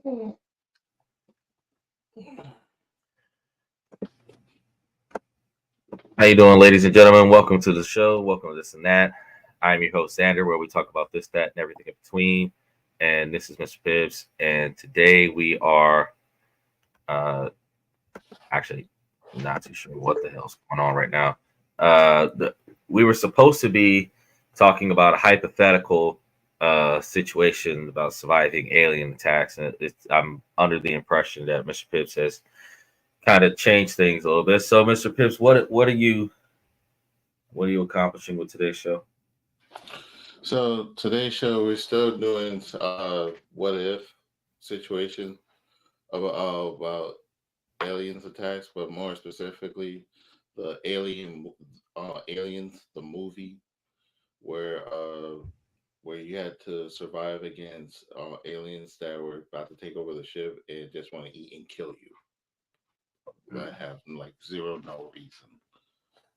How you doing, ladies and gentlemen? Welcome to the show. Welcome to This and That. I'm your host, Xander, where we talk about this, that, and everything in between. And this is Mr. Pibbs. And today we are actually not too sure what the hell's going on right now. We were supposed to be talking about a hypothetical situation about surviving alien attacks. And I'm under the impression that Mr. Pibbs has kind of changed things a little bit. So, Mr. Pibbs, what are you accomplishing with today's show? So today's show, we're still doing what if situation about aliens attacks, but more specifically, the aliens, the movie where you had to survive against aliens that were about to take over the ship and just want to eat and kill you, but have like no reason.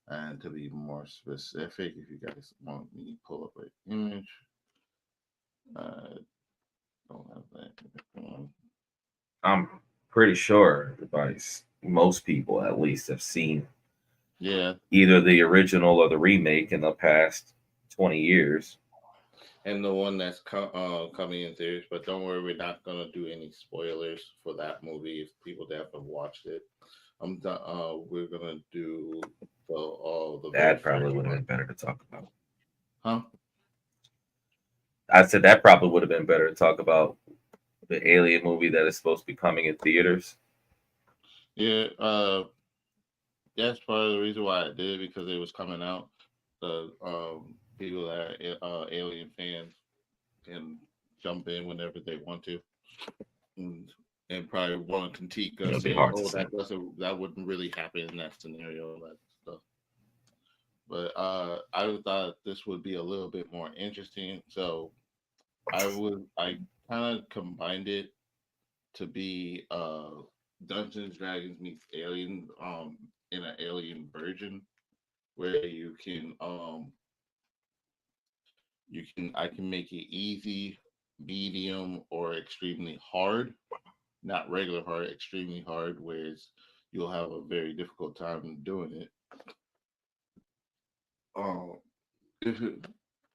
And to be more specific, if you guys want me to pull up an image, I don't have that. I'm pretty sure most people at least have seen either the original or the remake in the past 20 years. And the one that's coming in theaters, but don't worry, we're not gonna do any spoilers for that movie if people that haven't watched it. We're gonna do the that probably would have been better to talk about. Huh? I said that probably would have been better to talk about the Alien movie that is supposed to be coming in theaters. Yeah, that's part of the reason why I did, because it was coming out. The people that are Alien fans can jump in whenever they want to, and probably want to critique us saying, "Oh, that wouldn't really happen in that scenario," that stuff. But I thought this would be a little bit more interesting, so I kind of combined it to be Dungeons Dragons meets Alien in an Alien version, where I can make it easy, medium, or extremely hard. Not regular hard, extremely hard, whereas you'll have a very difficult time doing it. Um,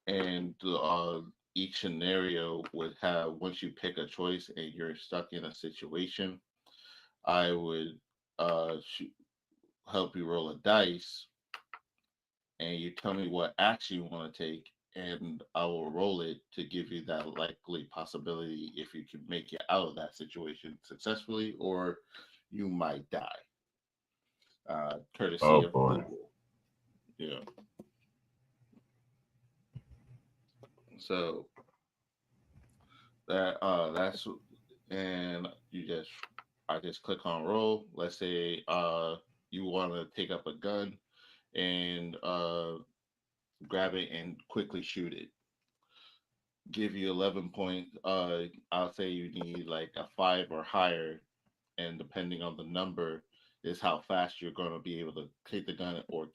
and each scenario would have, once you pick a choice and you're stuck in a situation, I would help you roll a dice, and you tell me what action you want to take, and I will roll it to give you that likely possibility if you can make it out of that situation successfully, or you might die. Courtesy of Google. Yeah. So that's and I just click on roll. Let's say you want to take up a gun and grab it and quickly shoot it. Give you 11 points. I'll say you need like a 5 or higher, and depending on the number is how fast you're going to be able to take the gun or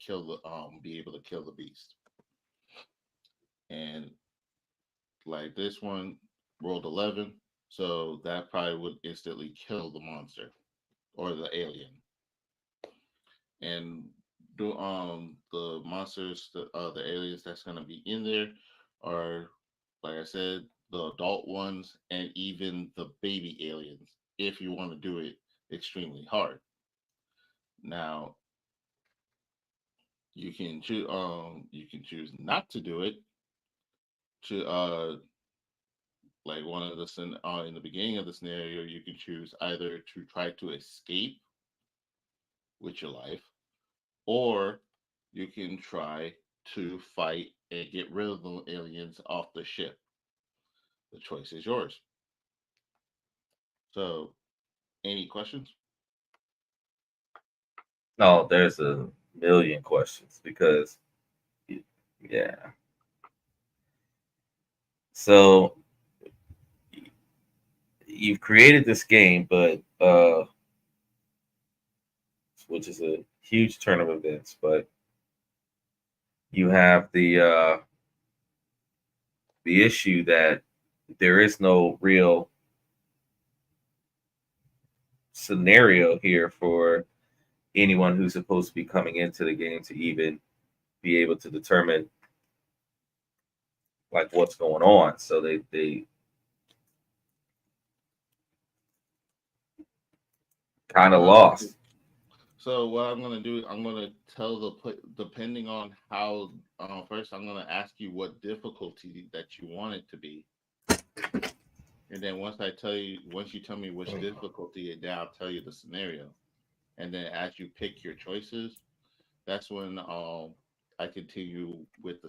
be able to kill the beast. And like this one rolled 11, so that probably would instantly kill the monster or the alien. And the monsters, the aliens that's gonna be in there are, like I said, the adult ones and even the baby aliens. If you want to do it extremely hard, now you can choose not to do it. To like one of in the beginning of the scenario, you can choose either to try to escape with your life, or you can try to fight and get rid of the aliens off the ship. The choice is yours. So, any questions? No, there's a million questions because, yeah. So you've created this game, but which is a huge turn of events, but you have the issue that there is no real scenario here for anyone who's supposed to be coming into the game to even be able to determine like what's going on. So they kind of lost. So what I'm gonna do, I'm gonna tell depending on how. First, I'm gonna ask you what difficulty that you want it to be, and then once you tell me which difficulty, then I'll tell you the scenario, and then as you pick your choices, that's when I continue with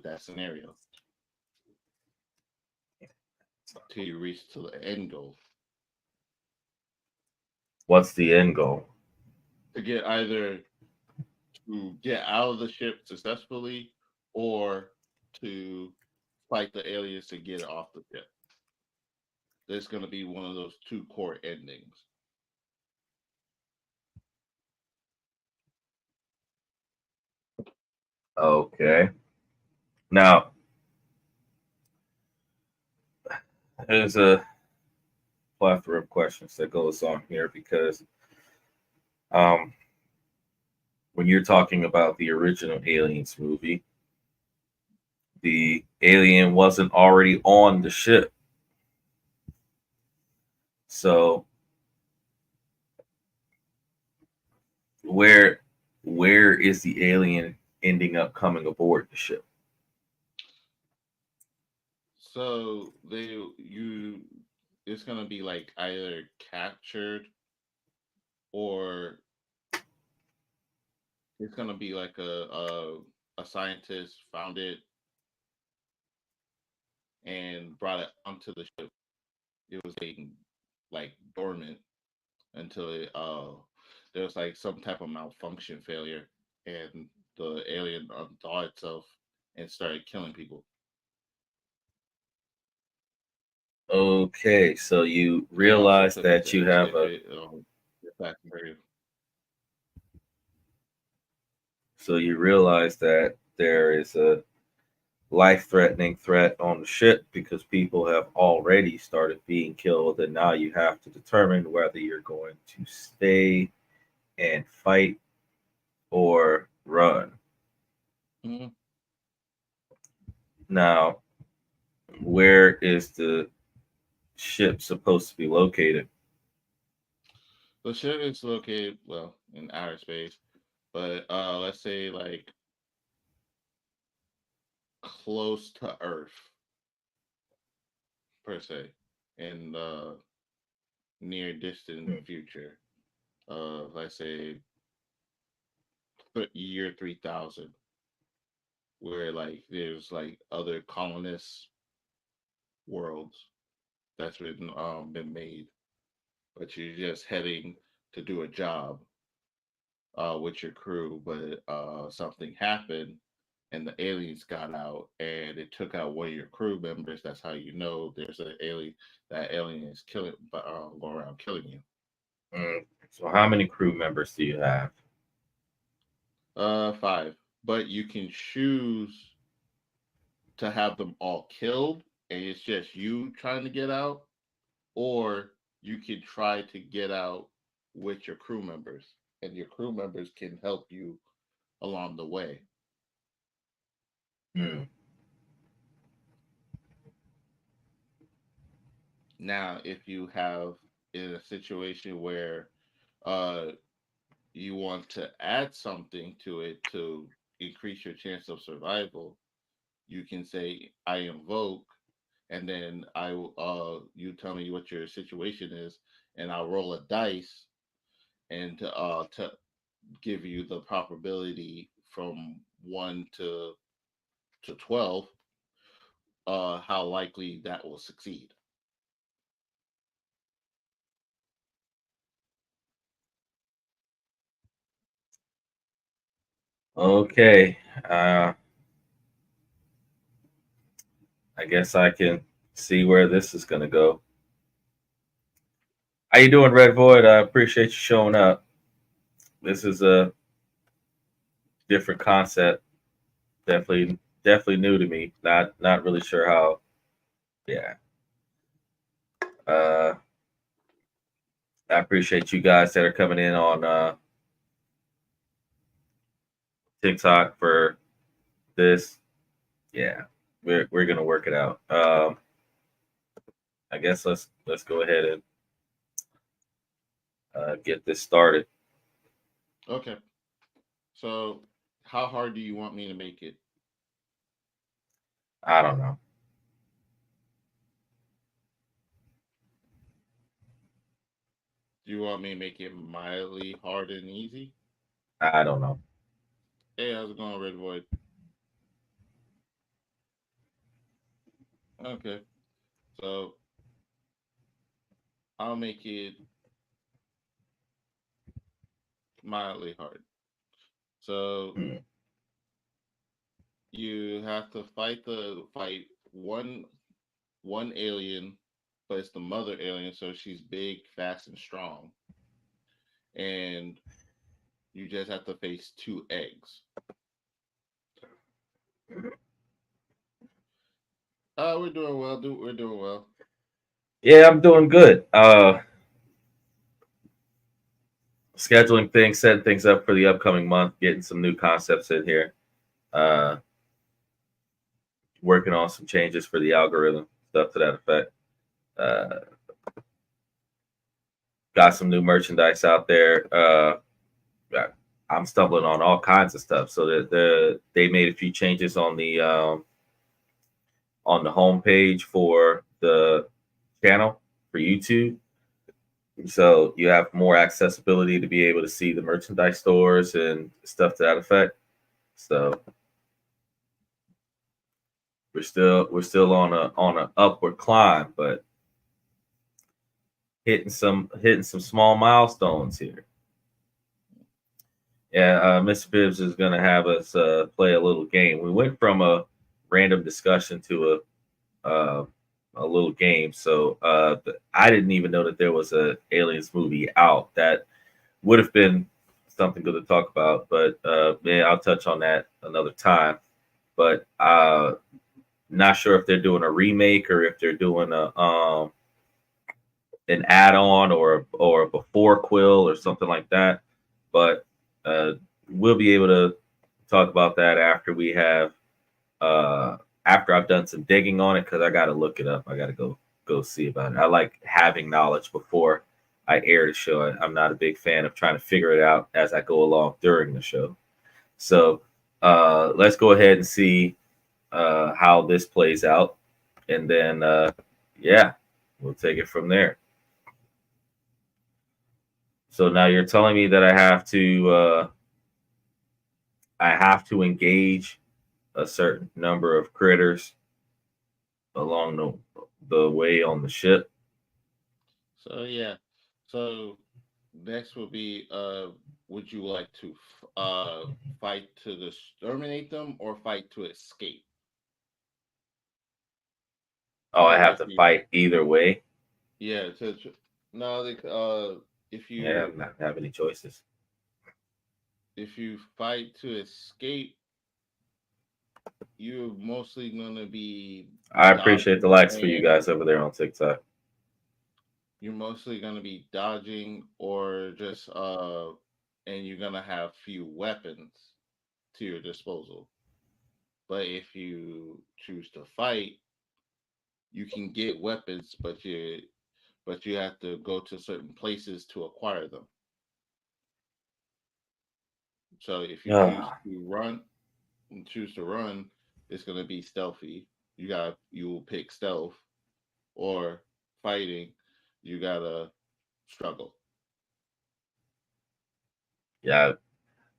that scenario till you reach to the end goal. What's the end goal? To get either to get out of the ship successfully or to fight the aliens to get it off the ship. There's going to be one of those two core endings. Okay. Now, there's a plethora of questions that goes on here because um, when you're talking about the original Aliens movie, the alien wasn't already on the ship. So where is the alien ending up coming aboard the ship? So it's gonna be like either captured or it's gonna be like a scientist found it and brought it onto the ship. It was being like dormant until there was like some type of malfunction failure and the alien unthaw itself and started killing people. Okay, so you And also realize took it that to you have if a it if that's very so you realize that there is a life-threatening threat on the ship because people have already started being killed, and now you have to determine whether you're going to stay and fight or run. Mhm. Now, where is the ship supposed to be located? The ship is located well in outer space, but let's say like close to Earth per se in the near distant Hmm. future. Let's say year 3000, where like there's like other colonists worlds that's been made, but you're just heading to do a job with your crew, but something happened and the aliens got out and it took out one of your crew members. That's how you know there's an alien. That alien is killing, going around killing you. So, how many crew members do you have? Five, but you can choose to have them all killed, and it's just you trying to get out, or you can try to get out with your crew members, and your crew members can help you along the way. Hmm. Now, if you have in a situation where uh, you want to add something to it to increase your chance of survival, you can say, "I invoke," and then you tell me what your situation is, and I'll roll a dice and to give you the probability from 1 to 12, how likely that will succeed. Okay. I guess I can see where this is going to go. How you doing, Red Void? I appreciate you showing up. This is a different concept. Definitely new to me. Not really sure how. Yeah. Uh, I appreciate you guys that are coming in on TikTok for this. Yeah, we're gonna work it out. I guess let's go ahead and get this started. Okay. So, how hard do you want me to make it? I don't know. Do you want me to make it mildly hard and easy? I don't know. Hey, how's it going, Red Void? Okay. So, I'll make it mildly hard. So, Mm. you have to fight one alien, but it's the mother alien, so she's big, fast, and strong. And you just have to face two eggs. We're doing well. We're doing well. Yeah, I'm doing good. Scheduling things, setting things up for the upcoming month, getting some new concepts in here. Uh, Working on some changes for the algorithm, stuff to that effect. Uh, got some new merchandise out there. I'm stumbling on all kinds of stuff. So they made a few changes on the homepage for the channel for YouTube. So you have more accessibility to be able to see the merchandise stores and stuff to that effect. So we're still on a upward climb, but hitting some small milestones here. Yeah, Mr. Bibbs is going to have us play a little game. We went from a random discussion to a little game. So I didn't even know that there was a Aliens movie out. That would have been something good to talk about, but yeah, I'll touch on that another time. But not sure if they're doing a remake or if they're doing a an add-on or a before quill or something like that. But uh, we'll be able to talk about that after we have after I've done some digging on it because I got to look it up. I got to go see about it. I like having knowledge before I air the show. I'm not a big fan of trying to figure it out as I go along during the show. So let's go ahead and see how this plays out, and then yeah, we'll take it from there. So now you're telling me that I have to engage a certain number of critters along the way on the ship. So yeah. So next will be would you like to fight to exterminate them or fight to escape? Oh, I So have if to you fight either way. yeah, no if Yeah, you I'm not have any choices. fight to escape, you're mostly gonna be I appreciate the dodging likes for you and guys over there on TikTok. you're mostly gonna be dodging or just and you're gonna have few weapons to your disposal. But if you choose to fight, you can get weapons, but you have to go to certain places to acquire them. So if you choose Ah, to run choose to run, it's gonna be stealthy. You will pick stealth or fighting, you gotta struggle. yeah,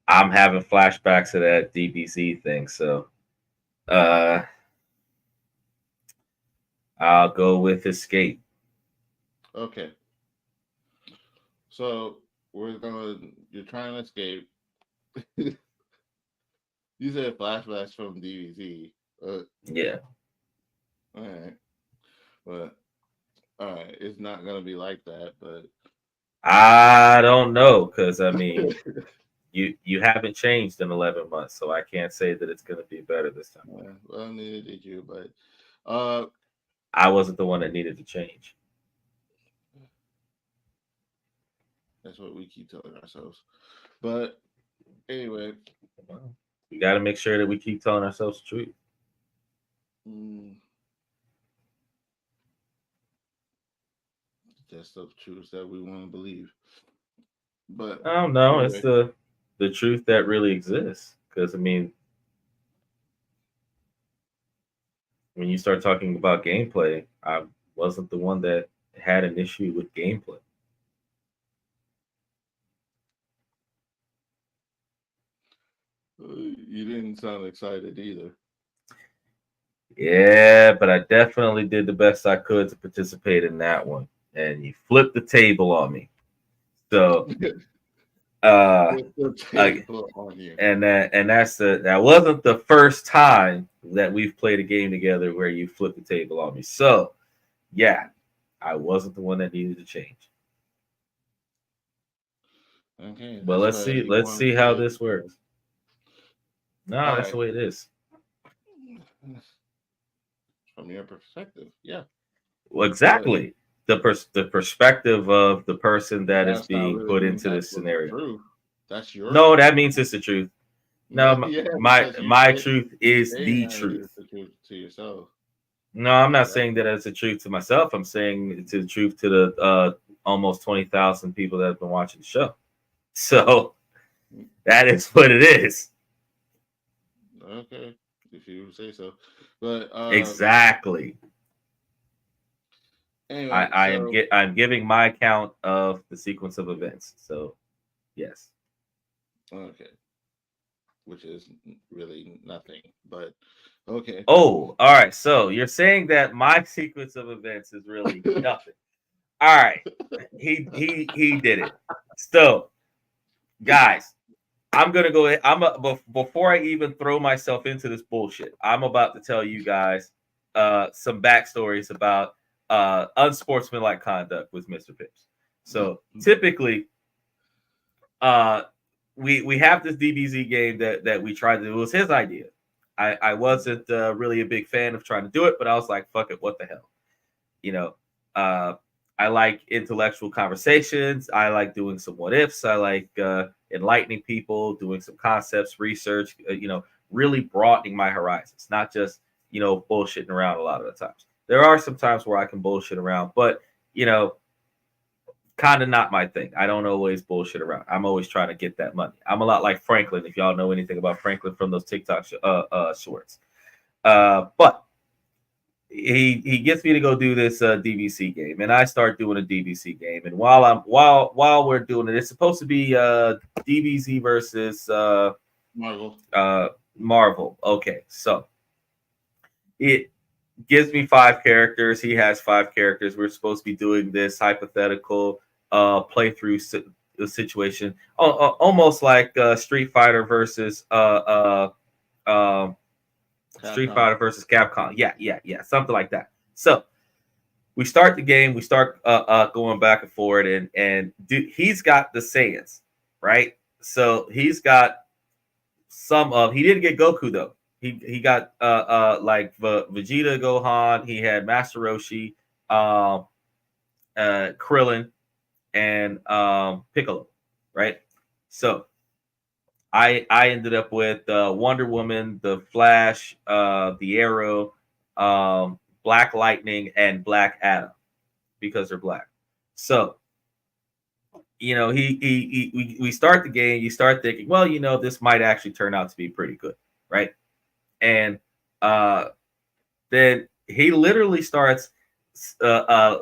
I'm having flashbacks of that DBZ thing, so uh, I'll go with escape. Okay. So you're trying to escape. You said flashbacks from DBZ. Yeah, All right. But all right, it's not gonna be like that, but I don't know because I mean you haven't changed in 11 months, so I can't say that it's going to be better this time. well, neither did you. But uh, I wasn't the one that needed to change. That's what we keep telling ourselves. But anyway, Well, we got to make sure that we keep telling ourselves the truth. mm, that's the truth that we want to believe. But I don't know. It's anyway, the truth that really exists. Because I mean, when you start talking about gameplay, I wasn't the one that had an issue with gameplay. you didn't sound excited either. Yeah, but I definitely did the best I could to participate in that one. And you flipped the table on me. So uh With the I, table on you. that wasn't the first time that we've played a game together where you flipped the table on me. So yeah, I wasn't the one that needed to change. Okay, But that's let's why see, you let's want see to how say, this works. No, all that's the right, way it is. from your perspective, yeah. Well, But exactly. The perspective of the person that is that's not being really put mean into that's this what's the scenario. truth. That's your No, truth. that means it's the truth. No, Yeah, my because my truth you're is saying the that truth. it's the truth to yourself. No, I'm not That's saying that it's the truth to myself. I'm saying it's the truth to the almost 20,000 people that have been watching the show. So that is what it is. okay, if you say so. But Exactly. anyway, so I'm giving my account of the sequence of events. So yes. okay, which is really nothing. But okay. Oh, all right. So you're saying that my sequence of events is really nothing. All right. He did it. So guys, I'm gonna go ahead. Before I even throw myself into this bullshit, I'm about to tell you guys some backstories about unsportsmanlike conduct with Mr. Pips. So typically, uh, we have this DBZ game that we tried to do. It was his idea. I wasn't really a big fan of trying to do it, but I was like, fuck it, what the hell, you know. Uh, I like intellectual conversations. I like doing some what ifs. I like enlightening people, doing some concepts, research. Really broadening my horizons, not just bullshitting around. A lot of the times, there are some times where I can bullshit around, but you know, kind of not my thing. I don't always bullshit around. I'm always trying to get that money. I'm a lot like Franklin. If y'all know anything about Franklin from those TikTok shorts, but he gets me to go do this DVC game, and I start doing a DVC game. And while we're doing it, it's supposed to be DVZ versus Marvel. Marvel. Okay, so it gives me 5 characters. He has 5 characters. We're supposed to be doing this hypothetical playthrough situation, almost like Street Fighter versus Street Capcom. Fighter versus Capcom. Yeah, something like that. So we start the game. We start going back and forward, and he's got the Saiyans, right? So he's got some of. He didn't get Goku though. He got like Vegeta, Gohan. He had Master Roshi, Krillin, and Piccolo, right? So I ended up with Wonder Woman, the Flash, the Arrow, Black Lightning, and Black Adam because they're black. So we start the game. You start thinking, well, this might actually turn out to be pretty good, right? And uh, then he literally starts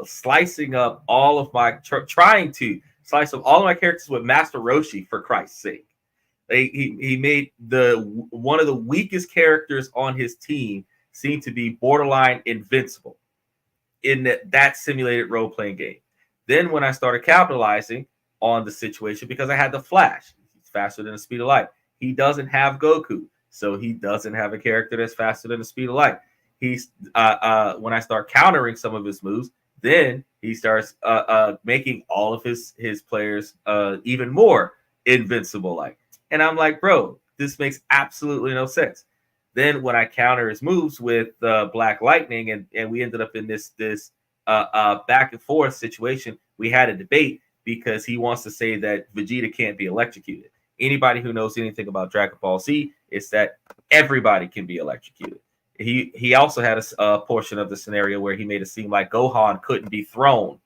slicing up all of my trying to slice up all of my characters with Master Roshi for Christ's sake. He made the one of the weakest characters on his team seem to be borderline invincible in that simulated role playing game. Then when I started capitalizing on the situation, because I had the Flash, he's faster than the speed of light. He doesn't have Goku, so he doesn't have a character that's faster than the speed of light. He's when I start countering some of his moves, then he starts making all of his players even more invincible like. And I'm like, bro, this makes absolutely no sense. Then when I counter his moves with Black Lightning, and we ended up in this back and forth situation, we had a debate because he wants to say that Vegeta can't be electrocuted. Anybody who knows anything about Dragon Ball Z is that everybody can be electrocuted. He also had a portion of the scenario where he made it seem like Gohan couldn't be thrown.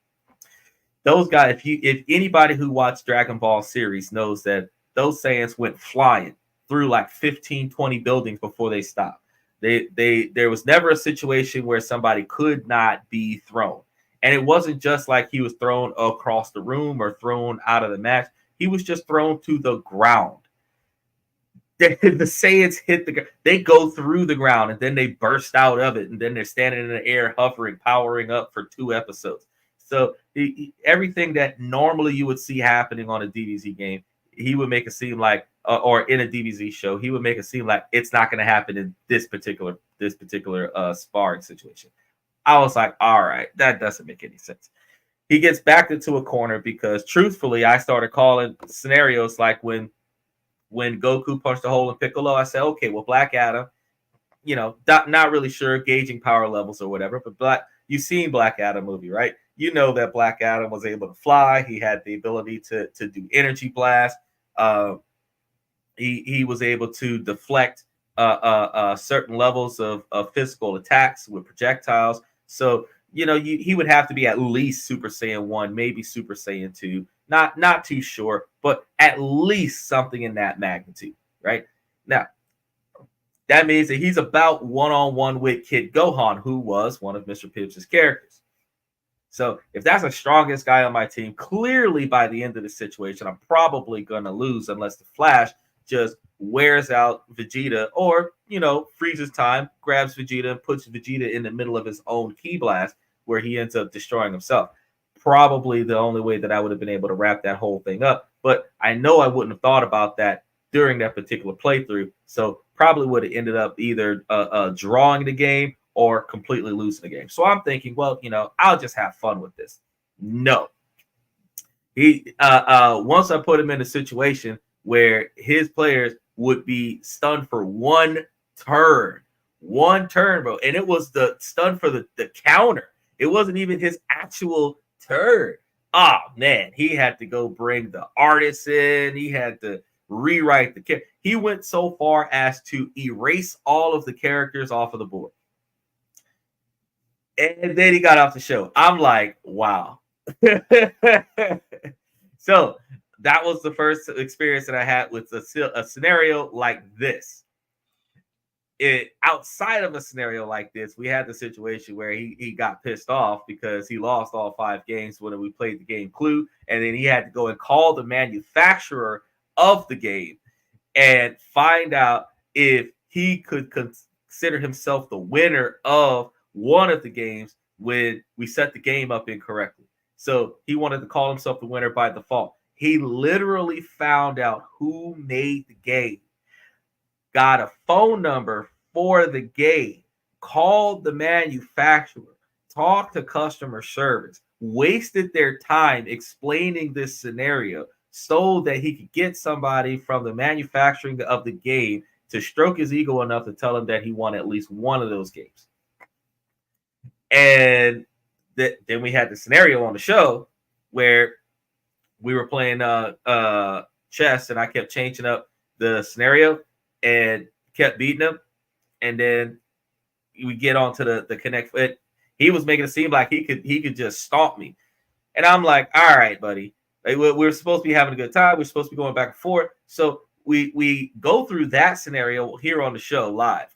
Those guys, if anybody who watched Dragon Ball series knows that those Saiyans went flying through like 15, 20 buildings before they stopped. There was never a situation where somebody could not be thrown. And it wasn't just like he was thrown across the room or thrown out of the match. He was just thrown to the ground. The Saiyans hit they go through the ground and then they burst out of it. And then they're standing in the air, hovering, powering up for 2 episodes. So everything that normally you would see happening on a DBZ game, he would make it seem like, or in a DBZ show, he would make it seem like it's not going to happen in this particular sparring situation. I was like, all right, that doesn't make any sense. He gets backed into a corner because, truthfully, I started calling scenarios like when Goku punched a hole in Piccolo. I said, okay, well, Black Adam, not really sure, gauging power levels or whatever, but you've seen Black Adam movie, right? You know that Black Adam was able to fly. He had the ability to do energy blast. He was able to deflect certain levels of physical attacks with projectiles. So, he would have to be at least Super Saiyan 1, maybe Super Saiyan 2. Not too sure, but at least something in that magnitude, right? Now, that means that he's about one-on-one with Kid Gohan, who was one of Mr. Pibbs' characters. So if that's the strongest guy on my team, clearly by the end of the situation, I'm probably going to lose unless the Flash just wears out Vegeta or, freezes time, grabs Vegeta and puts Vegeta in the middle of his own ki blast where he ends up destroying himself. Probably the only way that I would have been able to wrap that whole thing up. But I know I wouldn't have thought about that during that particular playthrough. So probably would have ended up either drawing the game or completely losing the game. So I'm thinking, well, I'll just have fun with this. No. He once I put him in a situation where his players would be stunned for one turn, bro. And it was the stun for the counter. It wasn't even his actual turn. Oh, man. He had to go bring the artist in. He had to rewrite the character. He went so far as to erase all of the characters off of the board. And then he got off the show. I'm like, wow. So that was the first experience that I had with a scenario like this. Outside of a scenario like this, we had the situation where he got pissed off because he lost all 5 games when we played the game Clue. And then he had to go and call the manufacturer of the game and find out if he could consider himself the winner of one of the games when we set the game up incorrectly. So he wanted to call himself the winner by default. He literally found out who made the game, got a phone number for the game, called the manufacturer, talked to customer service, wasted their time explaining this scenario so that he could get somebody from the manufacturing of the game to stroke his ego enough to tell him that he won at least one of those games. And then we had the scenario on the show where we were playing chess, and I kept changing up the scenario and kept beating him. And then we get onto the connect. He was making it seem like he could just stomp me. And I'm like, all right, buddy. Like, we're supposed to be having a good time. We're supposed to be going back and forth. So we go through that scenario here on the show live.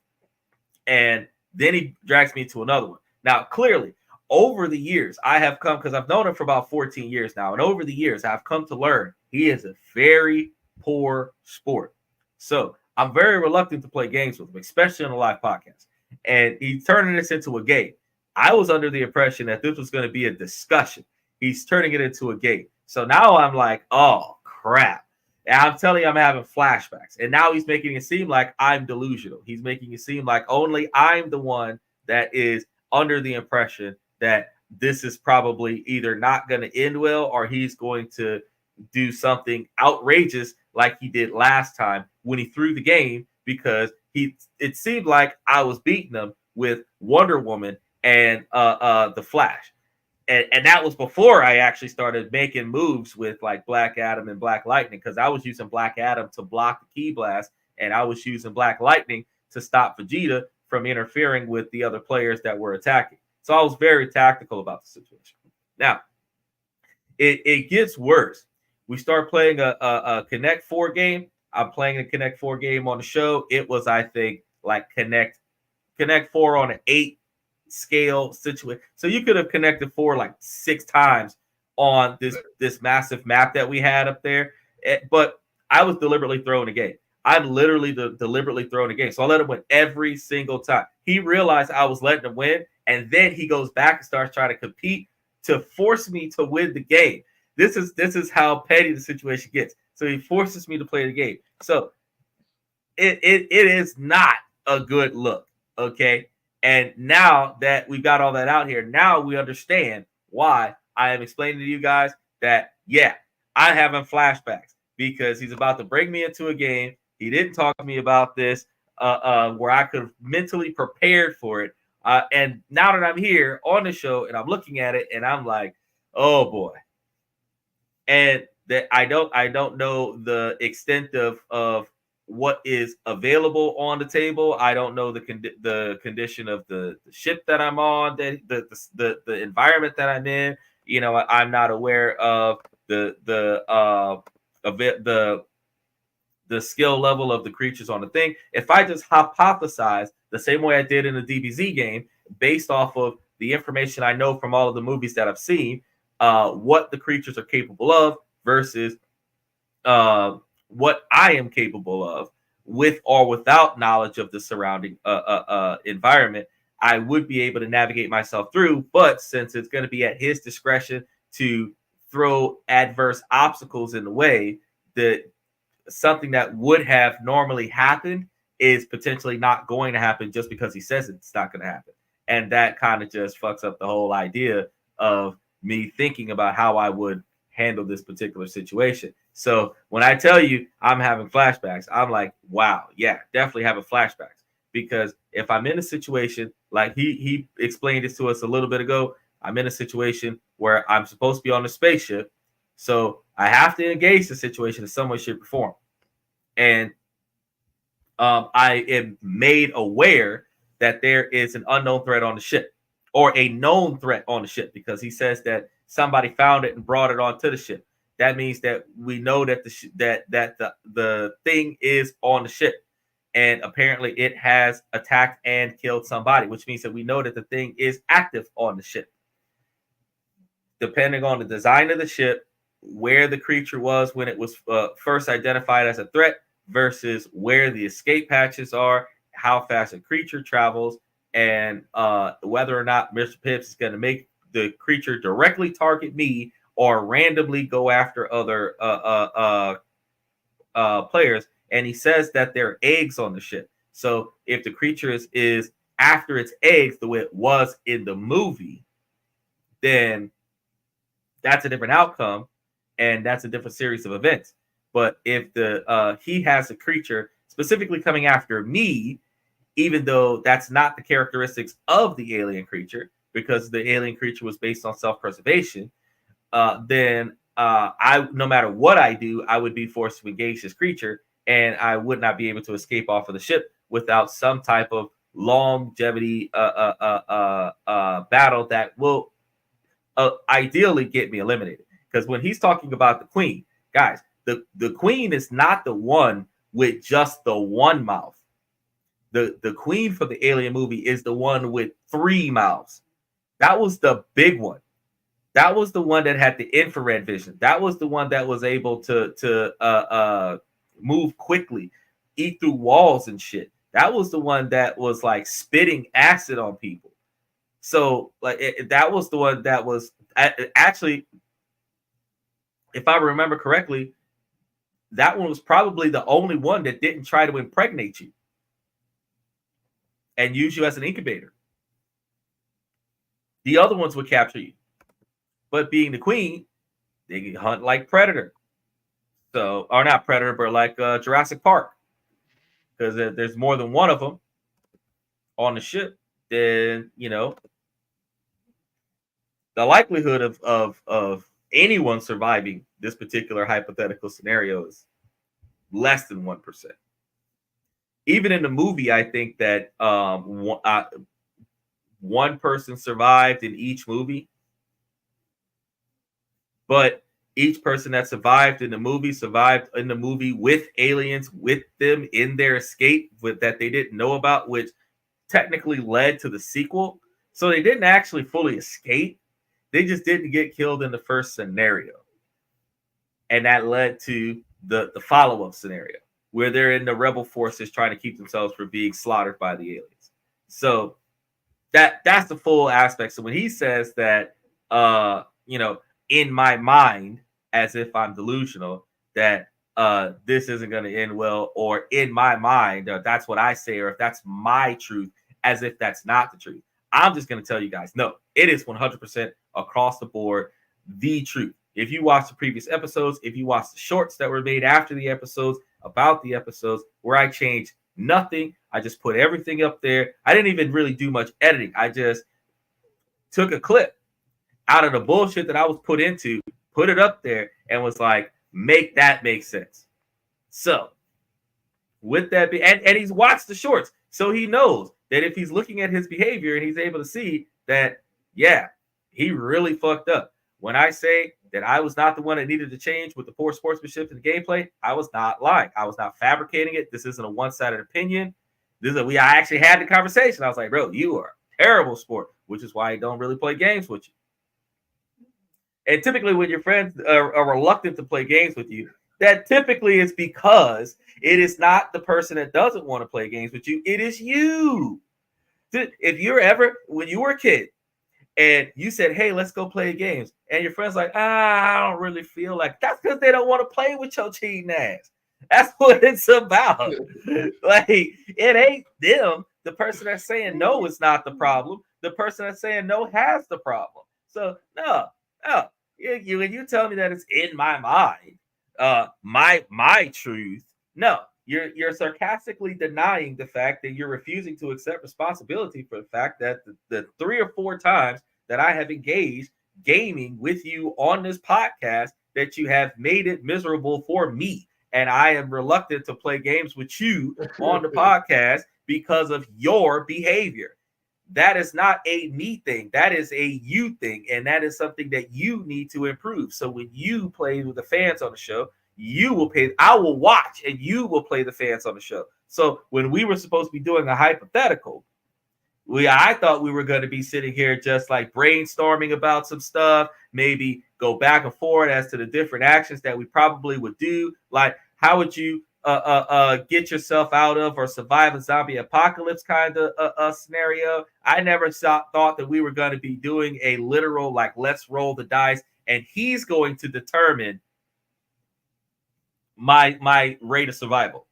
And then he drags me to another one. Now, clearly, over the years, I have come, because I've known him for about 14 years now, and over the years, I've come to learn he is a very poor sport. So I'm very reluctant to play games with him, especially on a live podcast. And he's turning this into a game. I was under the impression that this was going to be a discussion. He's turning it into a game. So now I'm like, oh, crap. And I'm telling you, I'm having flashbacks. And now he's making it seem like I'm delusional. He's making it seem like only I'm the one that is under the impression that this is probably either not going to end well or he's going to do something outrageous like he did last time when he threw the game, because it seemed like I was beating him with Wonder Woman and the Flash. and that was before I actually started making moves with like Black Adam and Black Lightning, because I was using Black Adam to block the Ki Blast, and I was using Black Lightning to stop Vegeta from interfering with the other players that were attacking. So I was very tactical about the situation. Now, it gets worse. We start playing a Connect 4 game. I'm playing a Connect 4 game on the show. It was, I think, like Connect 4 on an 8 scale situation. So you could have connected 4 like 6 times on this massive map that we had up there. But I was deliberately throwing a game. I'm literally deliberately throwing a game. So I let him win every single time. He realized I was letting him win, and then he goes back and starts trying to compete to force me to win the game. This is how petty the situation gets. So he forces me to play the game. So it is not a good look. Okay. And now that we've got all that out here, now we understand why I am explaining to you guys that, yeah, I'm having flashbacks because he's about to bring me into a game. He didn't talk to me about this where I could have mentally prepared for it. And now that I'm here on the show and I'm looking at it and I'm like, oh boy. And that I don't know the extent of what is available on the table. I don't know the condition of the ship that I'm on, the environment that I'm in. You know, I'm not aware of the skill level of the creatures on the thing. If I just hypothesize the same way I did in the DBZ game, based off of the information I know from all of the movies that I've seen, what the creatures are capable of versus what I am capable of, with or without knowledge of the surrounding environment, I would be able to navigate myself through. But since it's going to be at his discretion to throw adverse obstacles in the way, that something that would have normally happened is potentially not going to happen just because he says it's not going to happen. And that kind of just fucks up the whole idea of me thinking about how I would handle this particular situation. So when I tell you I'm having flashbacks, I'm like, wow, yeah, definitely having flashbacks. Because if I'm in a situation like he explained this to us a little bit ago, I'm in a situation where I'm supposed to be on a spaceship. So I have to engage the situation in some way, shape, or form. And I am made aware that there is an unknown threat on the ship, or a known threat on the ship, because he says that somebody found it and brought it onto the ship. That means that we know that the thing is on the ship, and apparently it has attacked and killed somebody, which means that we know that the thing is active on the ship. Depending on the design of the ship, where the creature was when it was first identified as a threat versus where the escape hatches are, how fast a creature travels, and whether or not Mr. Pips is going to make the creature directly target me or randomly go after other players. And he says that there are eggs on the ship. So if the creature is after its eggs the way it was in the movie, then that's a different outcome, and that's a different series of events. But if he has a creature specifically coming after me, even though that's not the characteristics of the alien creature, because the alien creature was based on self-preservation, then I, no matter what I do, I would be forced to engage this creature, and I would not be able to escape off of the ship without some type of longevity battle that will ideally get me eliminated. Because when he's talking about the queen, guys, the queen is not the one with just the one mouth. The queen for the alien movie is the one with 3 mouths. That was the big one. That was the one that had the infrared vision. That was the one that was able to move quickly, eat through walls and shit. That was the one that was like spitting acid on people. So like that was the one that was actually, if I remember correctly, that one was probably the only one that didn't try to impregnate you and use you as an incubator. The other ones would capture you. But being the queen, they can hunt like Predator. So, or not Predator, but like Jurassic Park. Because there's more than one of them on the ship. Then, you know, the likelihood of anyone surviving this particular hypothetical scenario is less than 1%. Even in the movie, I think that one person survived in each movie, but each person that survived in the movie with aliens with them in their escape that they didn't know about, which technically led to the sequel. So they didn't actually fully escape. They just didn't get killed in the first scenario. And that led to the follow-up scenario where they're in the rebel forces trying to keep themselves from being slaughtered by the aliens. So that's the full aspect. So when he says that, in my mind, as if I'm delusional, that this isn't going to end well, or in my mind, that's what I say, or if that's my truth, as if that's not the truth. I'm just going to tell you guys, no, it is 100% across the board the truth. If you watch the previous episodes, if you watch the shorts that were made after the episodes, about the episodes, where I changed nothing, I just put everything up there. I didn't even really do much editing. I just took a clip out of the bullshit that I was put into, put it up there, and was like, make that make sense. So, with that, and he's watched the shorts, so he knows that if he's looking at his behavior and he's able to see that, yeah, he really fucked up. When I say that I was not the one that needed to change with the poor sportsmanship and the gameplay, I was not lying. I was not fabricating it. This isn't a one-sided opinion. I actually had the conversation. I was like, bro, you are a terrible sport, which is why I don't really play games with you. And typically when your friends are reluctant to play games with you, that typically is because it is not the person that doesn't want to play games with you. It is you. If you're ever, when you were a kid and you said, hey, let's go play games, and your friend's like, I don't really feel like, that's because they don't want to play with your cheating ass. That's what it's about. Like, it ain't them. The person that's saying no is not the problem. The person that's saying no has the problem. So no. When you tell me that it's in my mind, my truth, no, you're sarcastically denying the fact that you're refusing to accept responsibility for the fact that the 3 or 4 times that I have engaged gaming with you on this podcast, that you have made it miserable for me. And I am reluctant to play games with you on the podcast because of your behavior. That is not a me thing. That is a you thing. And that is something that you need to improve. So when you play with the fans on the show, you will pay. I will watch and you will play the fans on the show. So when we were supposed to be doing a hypothetical, I thought we were going to be sitting here just like brainstorming about some stuff, maybe go back and forth as to the different actions that we probably would do. Like, how would you get yourself out of or survive a zombie apocalypse kind of scenario? I never thought that we were going to be doing a literal, like, let's roll the dice and he's going to determine my rate of survival,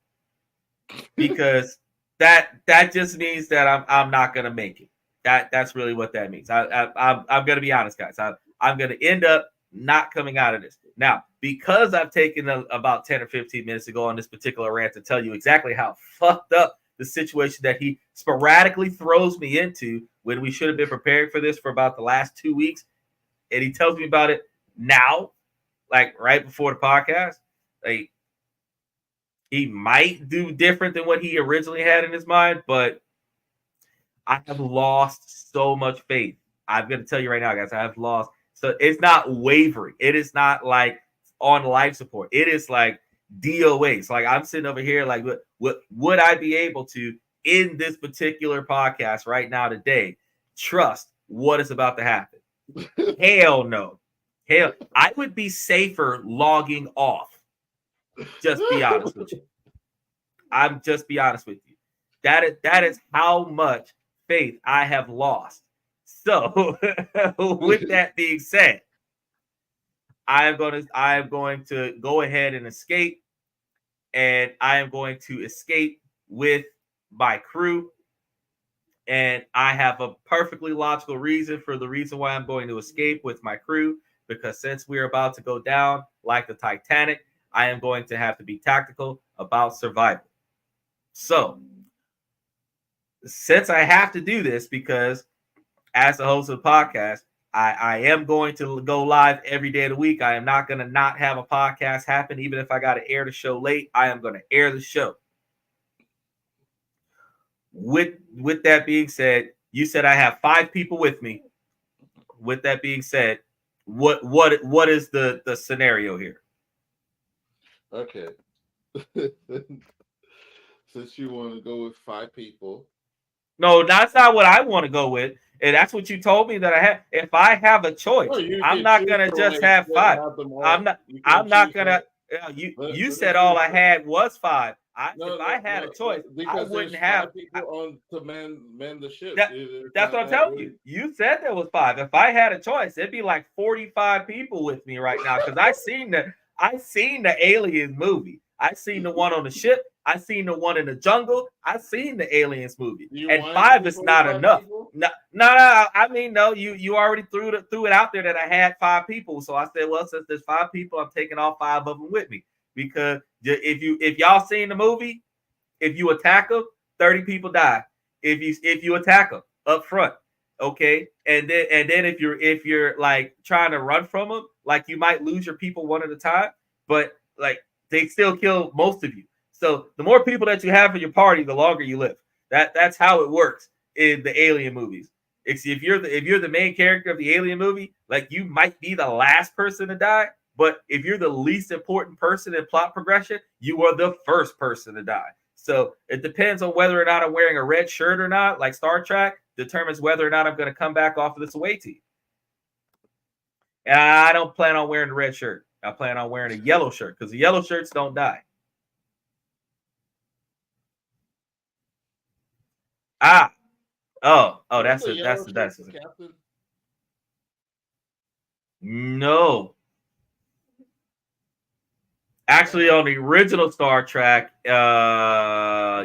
because that just means that I'm not going to make it. That's really what that means. I'm going to be honest, guys. I'm going to end up not coming out of this. Now, because I've taken about 10 or 15 minutes to go on this particular rant to tell you exactly how fucked up the situation that he sporadically throws me into when we should have been preparing for this for about the last 2 weeks, and he tells me about it now, like right before the podcast, like, he might do different than what he originally had in his mind, but I have lost so much faith. I'm going to tell you right now, guys, I have lost. So it's not wavering. It is not like on life support. It is like DOA. So like I'm sitting over here like, what would I be able to, in this particular podcast right now today, trust what is about to happen? Hell no. Hell, I would be safer logging off. Just be honest with you. I'm just be honest with you. That is how much faith I have lost. So with that being said, I am going to go ahead and escape, and I am going to escape with my crew. And I have a perfectly logical reason for the reason why I'm going to escape with my crew, because since we're about to go down like the Titanic, I am going to have to be tactical about survival. So, since I have to do this, because as the host of the podcast, I am going to go live every day of the week. I am not going to not have a podcast happen, even if I got to air the show late. I am going to air the show. With that being said, you said I have 5 people with me. With that being said, what is the scenario here? Okay. Since you want to go with 5 people. No, that's not what I want to go with. And that's what you told me that I have. If I have a choice, Oh, you I'm can not choose gonna to just like have 5. have them I'm all. not. You can I'm not choose gonna. like You let said me all finish I it. had was 5. No, If no, I had a no, choice, I because wouldn't there's have. 5 people on to man the ship. That, It's that's not what I'm that telling many. you. You said there was 5. If I had a choice, it'd be like 45 people with me right now because I seen the Aliens movie. I seen the one on the ship. I seen the one in the jungle. I seen the Aliens movie. Do you And want it to 5 be is not 45 enough. people? No, no. I mean, no. You already threw it out there that I had 5 people. So I said, well, since there's 5 people, I'm taking all 5 of them with me because if y'all seen the movie, if you attack them, 30 people die. If you attack them up front, okay, and then if you're like trying to run from them, like you might lose your people one at a time, but like they still kill most of you. So the more people that you have in your party, the longer you live. That's how it works in the Alien movies. If you're the main character of the Alien movie, like you might be the last person to die, but if you're the least important person in plot progression, you are the first person to die. So it depends on whether or not I'm wearing a red shirt or not, like Star Trek, determines whether or not I'm going to come back off of this away team. And I don't plan on wearing a red shirt. I plan on wearing a yellow shirt because the yellow shirts don't die. Ah, oh, Isn't that's the it. yellow shirt That's the it. captain? No, actually, Oh, on the original Star Trek, I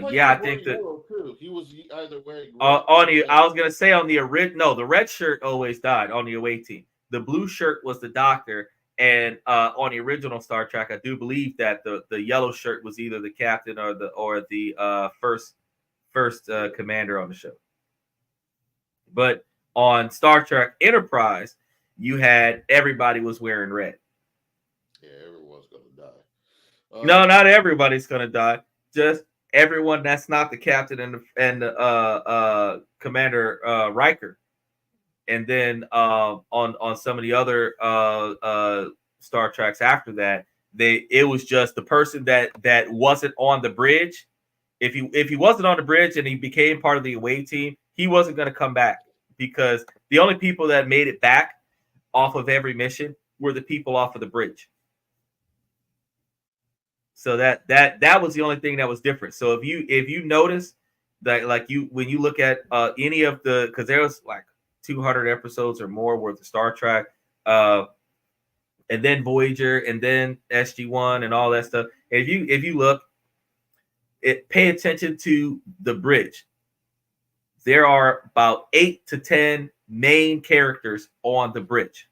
thought he yeah, I was think wearing that yellow too. He was either wearing red on or the I was yellow. gonna say on the original, no, the red shirt always died on the away team. The blue shirt was the doctor, and on the original Star Trek, I do believe that the yellow shirt was either the captain or the first commander on the show. But on Star Trek Enterprise, you had everybody was wearing red. Yeah, everyone's gonna die. No, not everybody's gonna die. Just everyone that's not the captain and the commander Riker. And then on some of the other Star Treks after that, it was just the person that wasn't on the bridge. If he wasn't on the bridge and he became part of the away team, he wasn't going to come back because the only people that made it back off of every mission were the people off of the bridge. So that was the only thing that was different. So if you notice that like you when you look at any of the because there was like 200 episodes or more worth of Star Trek, uh, and then Voyager and then SG1 and all that stuff. If you look, pay attention to the bridge. There are about 8 to 10 main characters on the bridge.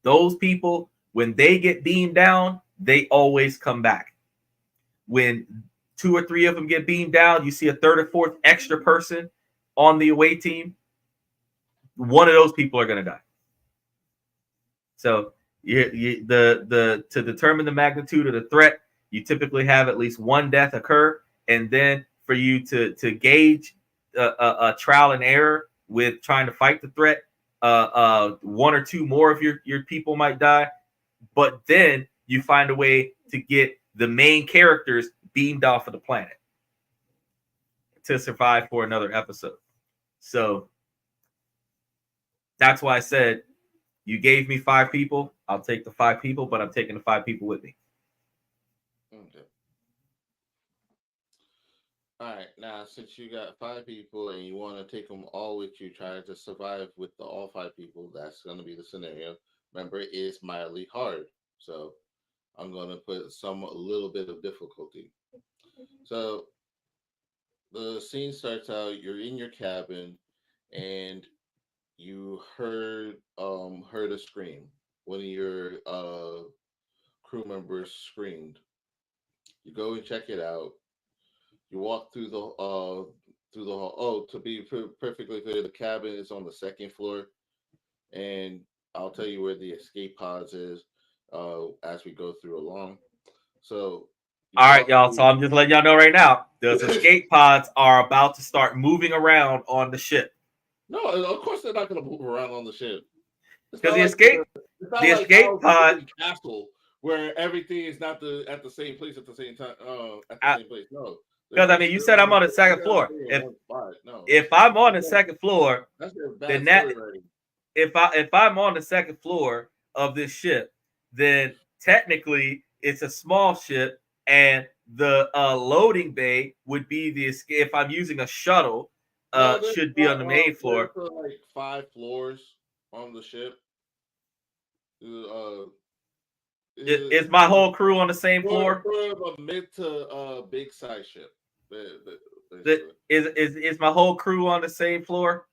Those people, when they get beamed down, they always come back. When 2 or 3 of them get beamed down, you see a third or fourth extra person on the away team. One of those people are going to die. So the to determine the magnitude of the threat, you typically have at least one death occur, and then for you to gauge a trial and error with trying to fight the threat, 1 or 2 more of your people might die, but then you find a way to get the main characters beamed off of the planet to survive for another episode. So that's why I said you gave me 5 people. I'll take the 5 people, but I'm taking the 5 people with me. Okay. All right. Now, since you got 5 people and you want to take them all with you, trying to survive with all 5 people, that's going to be the scenario. Remember, it is mildly hard. So I'm going to put a little bit of difficulty. So the scene starts out. You're in your cabin, and you heard a scream. One of your crew members screamed. You go and check it out. You walk through the hall. Oh, to be perfectly clear, the cabin is on the second floor. and I'll tell you where the escape pods is as we go through along. So you All right, walk y'all. So through. I'm just letting y'all know right now, those escape pods are about to start moving around on the ship. No, of course they're not going to move around on the ship. It's Because not like it's not the like escape Howl's pod, Moving Castle where everything is not at the same place at the same time. At the because same place, no. I mean, you said I'm on the They're second gonna floor. stay in one spot. No, If I'm on the that's second floor, that's a then bad that story writing. if I'm on the second floor of this ship, then technically it's a small ship, and the loading bay would be the escape. If I'm using a shuttle, No, there's should be on the main there's floor. like 5 floors on the ship. Uh, Is it's my whole crew on the same floor? sort of a mid to big size ship, That basically. is my whole crew on the same floor?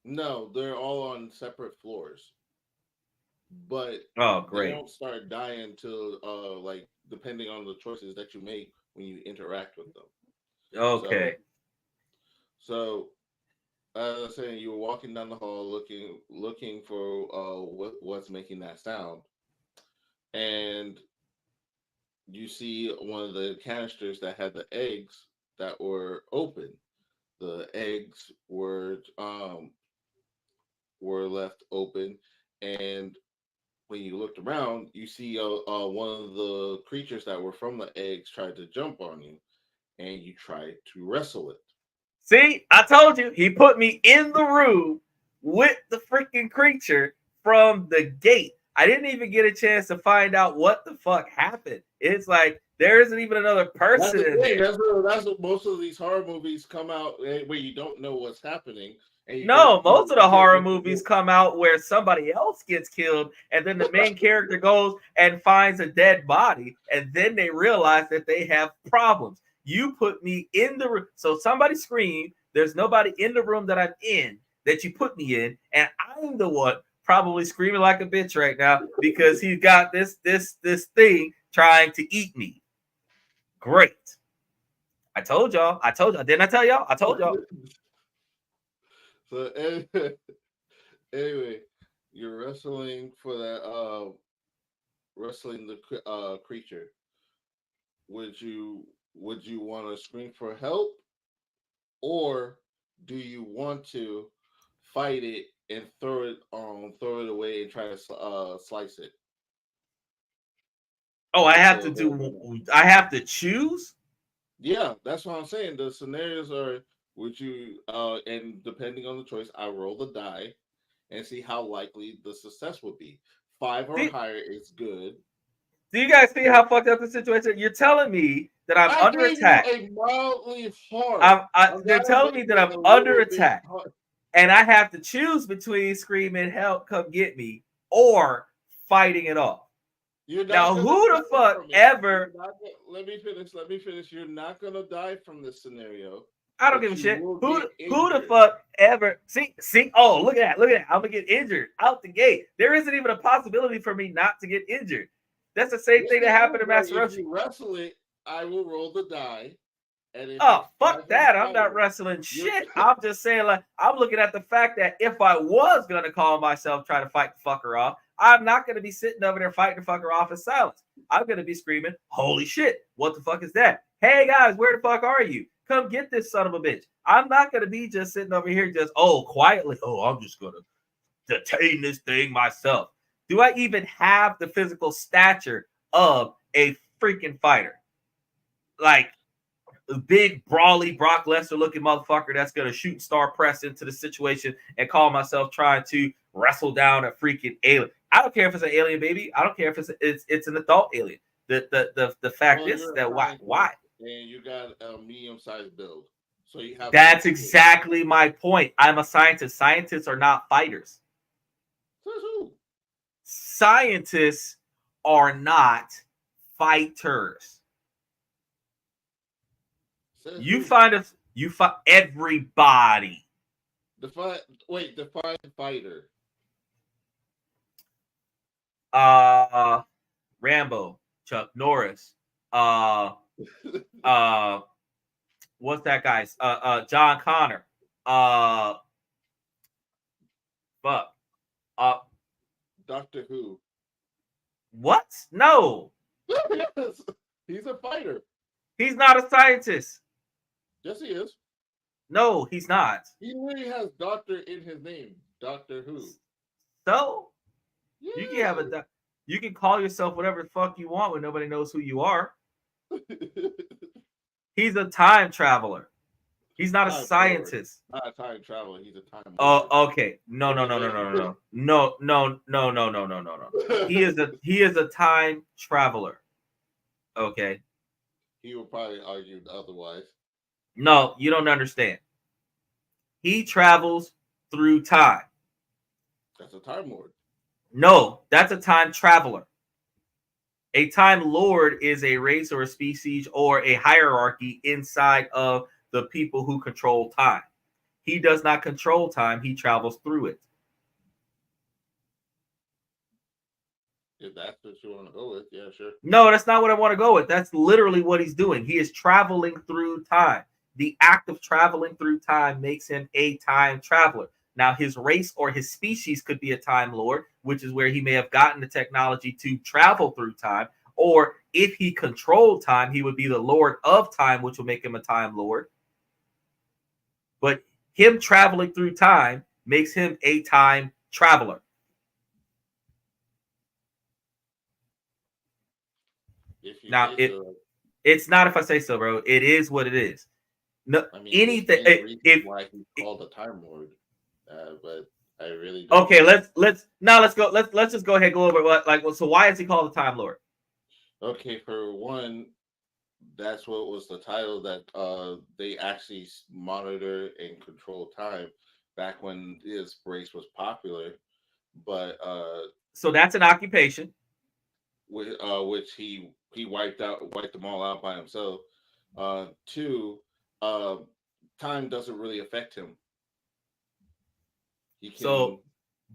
No, they're all on separate floors, but Oh, they great. don't start dying till like depending on the choices that you make when you interact with them. So Okay. so as I was saying, you were walking down the hall looking for what's making that sound, and you see one of the canisters that had the eggs that were open. The eggs were left open, and when you looked around, you see one of the creatures that were from the eggs tried to jump on you, and you tried to wrestle it. See, I told you he put me in the room with the freaking creature from the gate. I didn't even get a chance to find out what the fuck happened. It's like there isn't even another That's person the in thing. there. That's what most of these horror movies come out where you don't know what's happening, and No, most of the you can't horror make the movies joke. come out where somebody else gets killed, and then the main character goes and finds a dead body, and then they realize that they have problems. You put me in the room, so somebody screamed. There's nobody in the room that I'm in that you put me in, and I'm the one probably screaming like a bitch right now because he's got this thing trying to eat me. Great. I told y'all. I told y'all. Didn't I tell y'all? I told y'all. So anyway, you're wrestling for that wrestling the creature. Would you want to scream for help, or do you want to fight it and throw it away and try to slice it? Oh, I That's have the to whole do. thing. I have to choose. Yeah, that's what I'm saying. The scenarios are would you and depending on the choice, I roll the die and see how likely the success would be. 5 or See, higher is good. do you guys see how fucked up the situation? You're telling me that I'm I under gave you attack. a mildly hard. I They're gotta telling make me that it I'm a under little bit attack, hard. and I have to choose between screaming "Help! Come get me" or fighting it off. You're not Now, gonna who the die fuck from it. ever? Let me finish. Let me finish. You're not gonna die from this scenario, I don't give but a you shit. will Who get who the injured. fuck ever? See. Oh, look at that! Look at that! I'm gonna get injured out the gate. There isn't even a possibility for me not to get injured. That's the same Yes, thing that there happened is. to Like Master if Roshi. you wrestle it, I will roll the die, and if Oh, it's fuck five or that. I'm not higher, wrestling you're shit. I'm just saying, like, I'm looking at the fact that if I was going to call myself trying to fight the fucker off, I'm not going to be sitting over there fighting the fucker off in silence. I'm going to be screaming, holy shit, what the fuck is that? Hey guys, where the fuck are you? Come get this son of a bitch. I'm not going to be just sitting over here just, oh, quietly, oh, I'm just going to detain this thing myself. Do I even have the physical stature of a freaking fighter? Like, big brawly Brock Lesnar looking motherfucker that's gonna shoot star press into the situation and call myself trying to wrestle down a freaking alien. I don't care if it's an alien baby. I don't care if it's an adult alien. The fact well, is you're a that why? scientist, and you got a medium-sized build, so you have That's some skill. exactly my point. I'm a scientist. Scientists are not fighters. Says who? Scientists are not fighters. Says You who? find us. You find everybody. Define. Wait. Define fighter. Uh, Rambo, Chuck Norris, uh, uh, what's that guy's? John Connor, uh, fuck. Doctor Who. What? No. Yes, he's a fighter. He's not a scientist. Yes, he is. No, he's not. He literally has doctor in his name. Doctor Who. So Yeah. you can have a you can call yourself whatever the fuck you want when nobody knows who you are. He's a time traveler. He's not a scientist. Not a time traveler. He's a time. Oh, okay. No. He is a time traveler. Okay. He will probably argue otherwise. No, you don't understand. He travels through time. That's a time lord. No, that's a time traveler. A time lord is a race or a species or a hierarchy inside of the people who control time. He does not control time. He travels through it. If that's what you want to go with, yeah, sure. No, that's not what I want to go with. That's literally what he's doing. He is traveling through time. The act of traveling through time makes him a time traveler. Now, his race or his species could be a time lord, which is where he may have gotten the technology to travel through time. Or if he controlled time, he would be the lord of time, which will make him a time lord. But him traveling through time makes him a time traveler. Now, it's not if I say so, bro. It is what it is. No, I mean, anything. If why he's called a time lord, but I really don't okay. Let's go. Let's just go ahead and go over what so why is he called a time lord? Okay, for one, that's what was the title that they actually monitor and control time back when his race was popular, but so that's an occupation. Which he wiped them all out by himself. Two, time doesn't really affect him. He can, so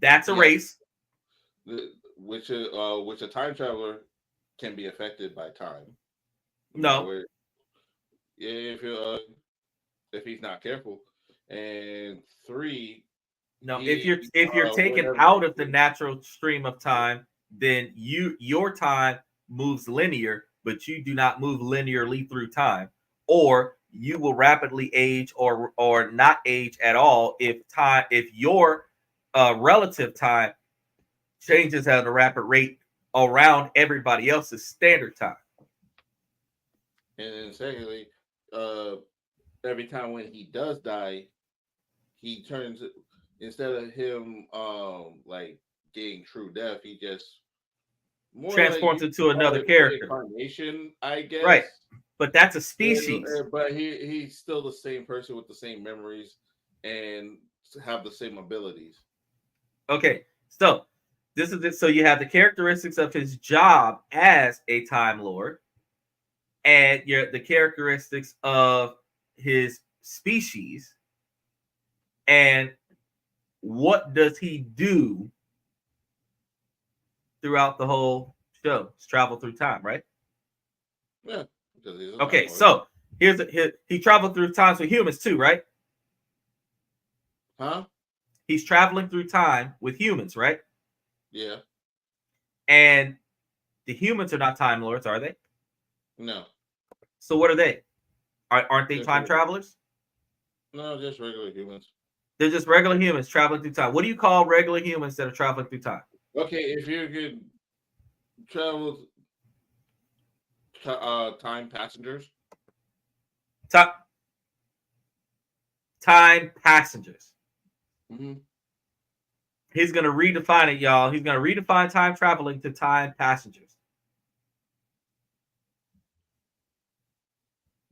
that's a race. Which a time traveler can be affected by time. No. Yeah, if he's not careful. And three, no, if you're taken out of the natural stream of time, then your time moves linear, but you do not move linearly through time, or you will rapidly age or not age at all if your relative time changes at a rapid rate around everybody else's standard time. And then secondly, every time when he does die, he turns, instead of him like getting true death, he just transforms into another character. Incarnation, I guess. Right. But that's a species. But he's still the same person with the same memories and have the same abilities. Okay, so this is it. So you have the characteristics of his job as a time lord, and the characteristics of his species, and what does he do throughout the whole show? It's travel through time, right? Yeah. Okay, so he traveled through time with humans too, right? Huh? He's traveling through time with humans, right? Yeah. And the humans are not time lords, are they? No. So what are they? Aren't they time travelers? No, just regular humans. They're just regular humans traveling through time. What do you call regular humans that are traveling through time? Okay, if you could travel time passengers. Time passengers. Mm-hmm. He's going to redefine it, y'all. He's going to redefine time traveling to time passengers.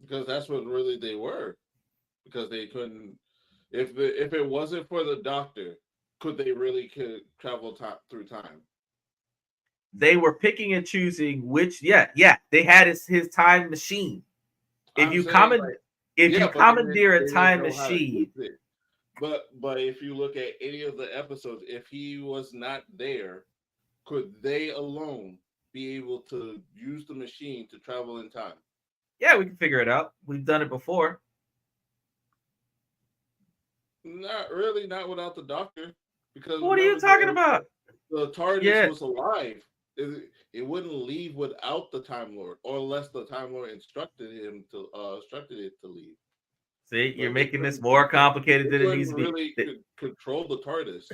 Because that's what really they were. Because they couldn't, if it wasn't for the doctor, could travel through time? They were picking and choosing which, they had his time machine. If you commandeer a time machine. But if you look at any of the episodes, if he was not there, could they alone be able to use the machine to travel in time? Yeah, we can figure it out. We've done it before. Not really, not without the doctor. Because What are you remember, talking about? the TARDIS Yeah. was alive. It wouldn't leave without the Time Lord, or unless the Time Lord instructed it to leave. See, you're But they making this couldn't. more complicated than it Couldn't needs to be. really control the TARDIS.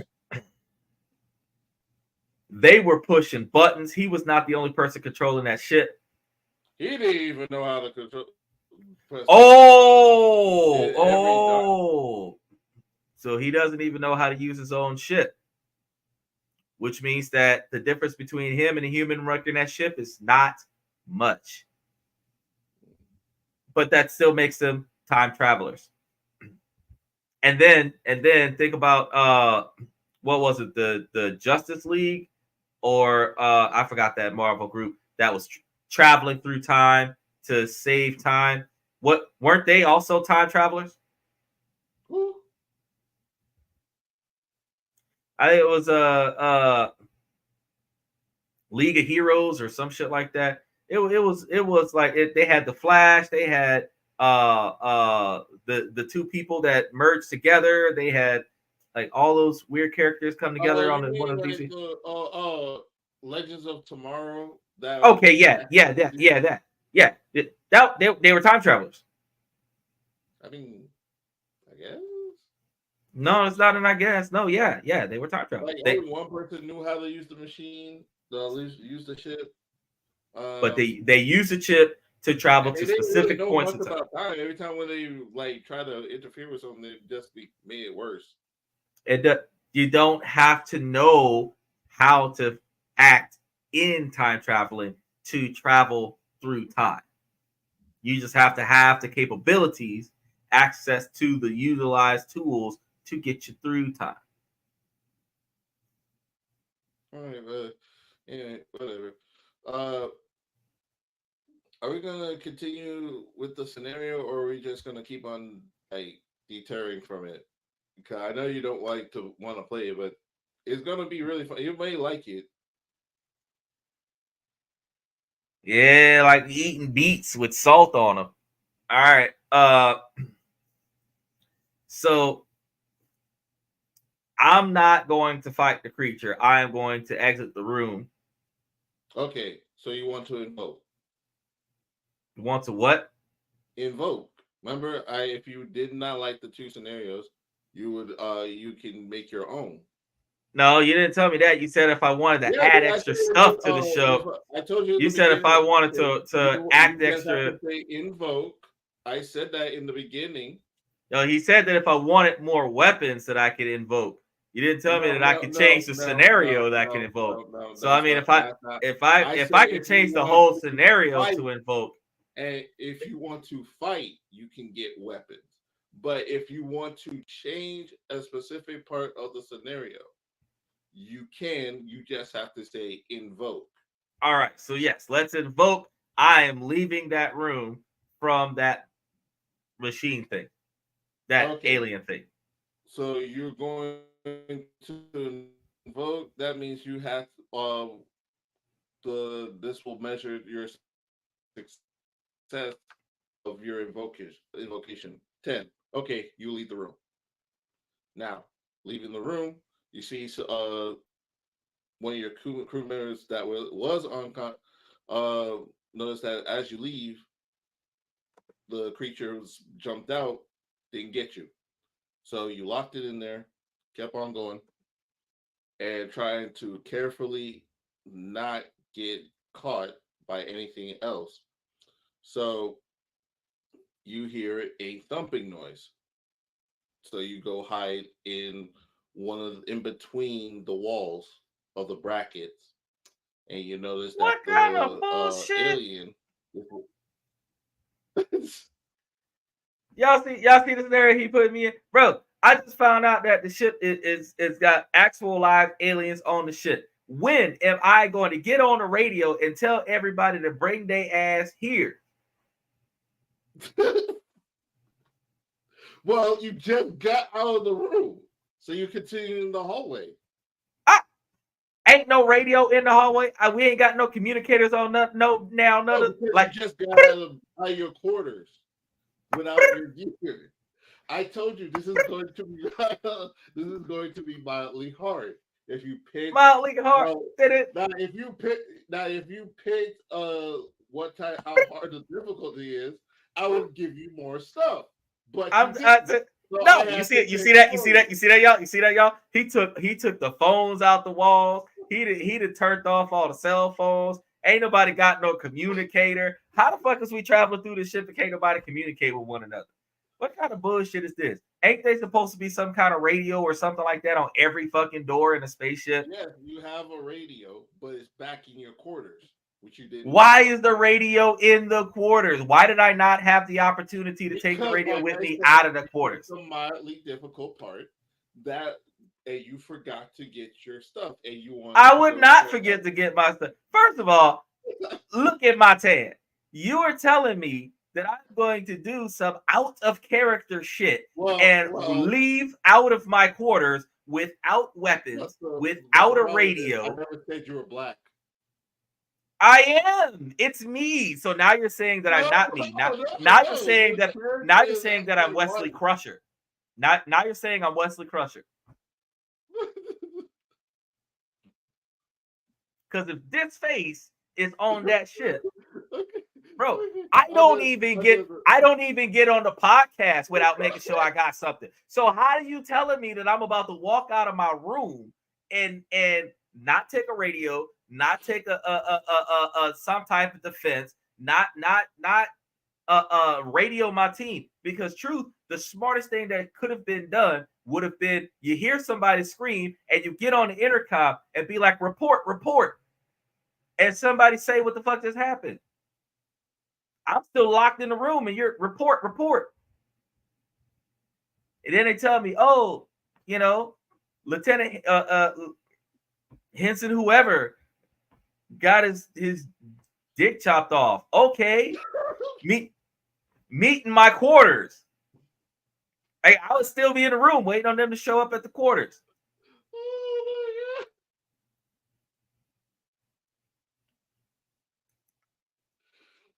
They were pushing buttons. He was not the only person controlling that shit. He didn't even know how to control. Oh. So he doesn't even know how to use his own ship, which means that the difference between him and a human running that ship is not much. But that still makes them time travelers. And then think about what was it, the Justice League, or I forgot that Marvel group that was traveling through time to save time. What, weren't they also time travelers? Who? I think it was a League of Heroes or some shit like that. It was like they had the Flash, they had the two people that merged together, they had like all those weird characters come together on You one mean of like these. Legends of Tomorrow? That Okay, yeah, they were time travelers. I mean, I guess. No, it's not an I guess. No, yeah, they were time travelers. Like only one person knew how to use the machine, use the ship. But they use the chip to travel to They didn't really specific know points much in time. about time. Every time when they like try to interfere with something, they just made it worse. You don't have to know how to act in time traveling to travel through time. You just have to have the capabilities, access to the utilized tools to get you through time. All right, but anyway, whatever. Are we gonna continue with the scenario, or are we just gonna keep on like deterring from it? Because I know you don't like to want to play it, but it's gonna be really fun. You may like it. Yeah, like eating beets with salt on them. All right. So I'm not going to fight the creature. I am going to exit the room. Okay, so you want to invoke? You want to what? Invoke. Remember, if you did not like the two scenarios, you can make your own. No, you didn't tell me that. You said if I wanted to Yeah, add I extra said it stuff to the show. I told you in You the said if I beginning. wanted to act You just have extra. to say invoke. I said that in the beginning. No, he said that if I wanted more weapons that I could invoke. You didn't tell me that I could change the scenario that I can invoke. No. So I mean, if Said I could if you change the want whole to scenario fight, to invoke. and if you want to fight, you can get weapons. But if you want to change a specific part of the scenario, you can. You just have to say invoke. All right. So yes, let's invoke. I am leaving that room from that machine thing, that alien thing. So you're going to invoke. That means you have this will measure your success of your invocation. 10. Okay, you leave the room. Now, leaving the room, you see one of your crew members that was on notice that as you leave, the creature jumped out, didn't get you. So you locked it in there, kept on going, and trying to carefully not get caught by anything else. So you hear a thumping noise. So you go hide in between the walls of the brackets, and you notice that What kind of the bullshit? alien. Y'all see the scenario he put me in, bro. I just found out that the ship is got actual live aliens on the ship. When am I going to get on the radio and tell everybody to bring their ass here? Well, you just got out of the room, so you continue in the hallway. Ain't no radio in the hallway. We ain't got no communicators on nothing. No, like you just got out of your quarters without your gear. I told you this is going to be this is going to be mildly hard. If you pick Mildly hard. well, Did it? now if you pick what type how hard the difficulty is, I would give you more stuff. But you didn't. So I No, you had see to it. You pick see that. You for see that. You see that, y'all. You see that, y'all. He took the phones out the walls. He did turned off all the cell phones. Ain't nobody got no communicator. How the fuck is we traveling through this shit that can't nobody communicate with one another? What kind of bullshit is this? Ain't they supposed to be some kind of radio or something like that on every fucking door in a spaceship? Yes, you have a radio, but it's back in your quarters, which you didn't Why have. is the radio in the quarters? Why did I not have the opportunity to take the Because, radio like with I me said, out of the you picked quarters? the mildly difficult part that and you forgot to get your stuff and you wanted I to would go not for forget to get my stuff. First of all, look at my tan. You are telling me that I'm going to do some out of character shit and well, leave out of my quarters without but weapons, the without a problem is I radio. never said you were black. I am. It's me. So now you're saying that I'm No, not me. no, Now you're no. saying Your that turn now you're is saying that I'm actually Wesley white. Crusher. Now you're saying I'm Wesley Crusher. Because if this face is on that shit, Okay, bro, okay. I don't even get on the podcast without making sure I got something. So how are you telling me that I'm about to walk out of my room and not take a radio, not take a some type of defense, not radio my team? Because truth, the smartest thing that could have been done would have been you hear somebody scream and you get on the intercom and be like, report, report, and somebody say what the fuck just happened. I'm still locked in the room and you're report, report. And then they tell me, oh, Lieutenant Henson, whoever, got his dick chopped off. Okay. Meet in my quarters. I would still be in the room waiting on them to show up at the quarters. Oh my god.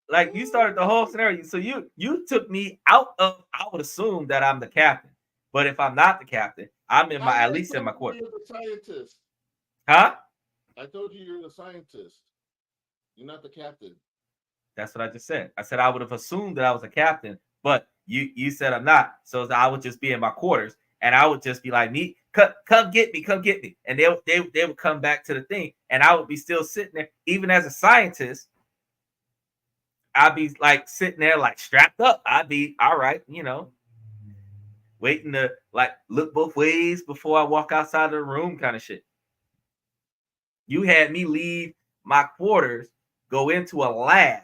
Like you started the whole scenario. So you took me out of, I would assume that I'm the captain. But if I'm not the captain, I'm in my, at least in my quarters. You're the scientist. Huh? I told you you're the scientist. You're not the captain. That's what I just said. I said I would have assumed that I was a captain, but you said I'm not. So I would just be in my quarters and I would just be like, me, come get me. And they would come back to the thing and I would be still sitting there. Even as a scientist, I'd be like sitting there like strapped up. I'd be all right, waiting to like look both ways before I walk outside of the room kind of shit. You had me leave my quarters, go into a lab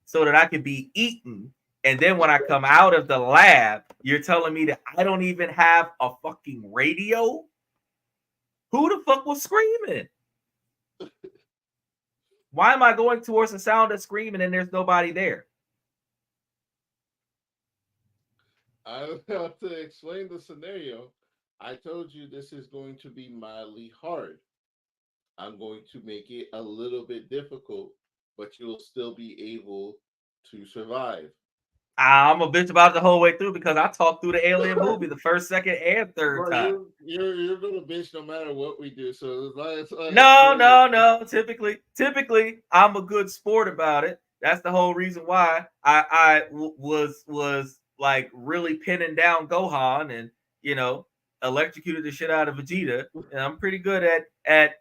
so that I could be eaten. And then when I come out of the lab, you're telling me that I don't even have a fucking radio? Who the fuck was screaming? Why am I going towards the sound of screaming and there's nobody there? I have to explain the scenario. I told you this is going to be mildly hard. I'm going to make it a little bit difficult, but you'll still be able to survive. I'm a bitch about it the whole way through because I talked through the Alien movie the first, second, and third But time. you're gonna bitch no matter what we do. So No. Typically, I'm a good sport about it. That's the whole reason why I was like really pinning down Gohan and electrocuted the shit out of Vegeta. And I'm pretty good at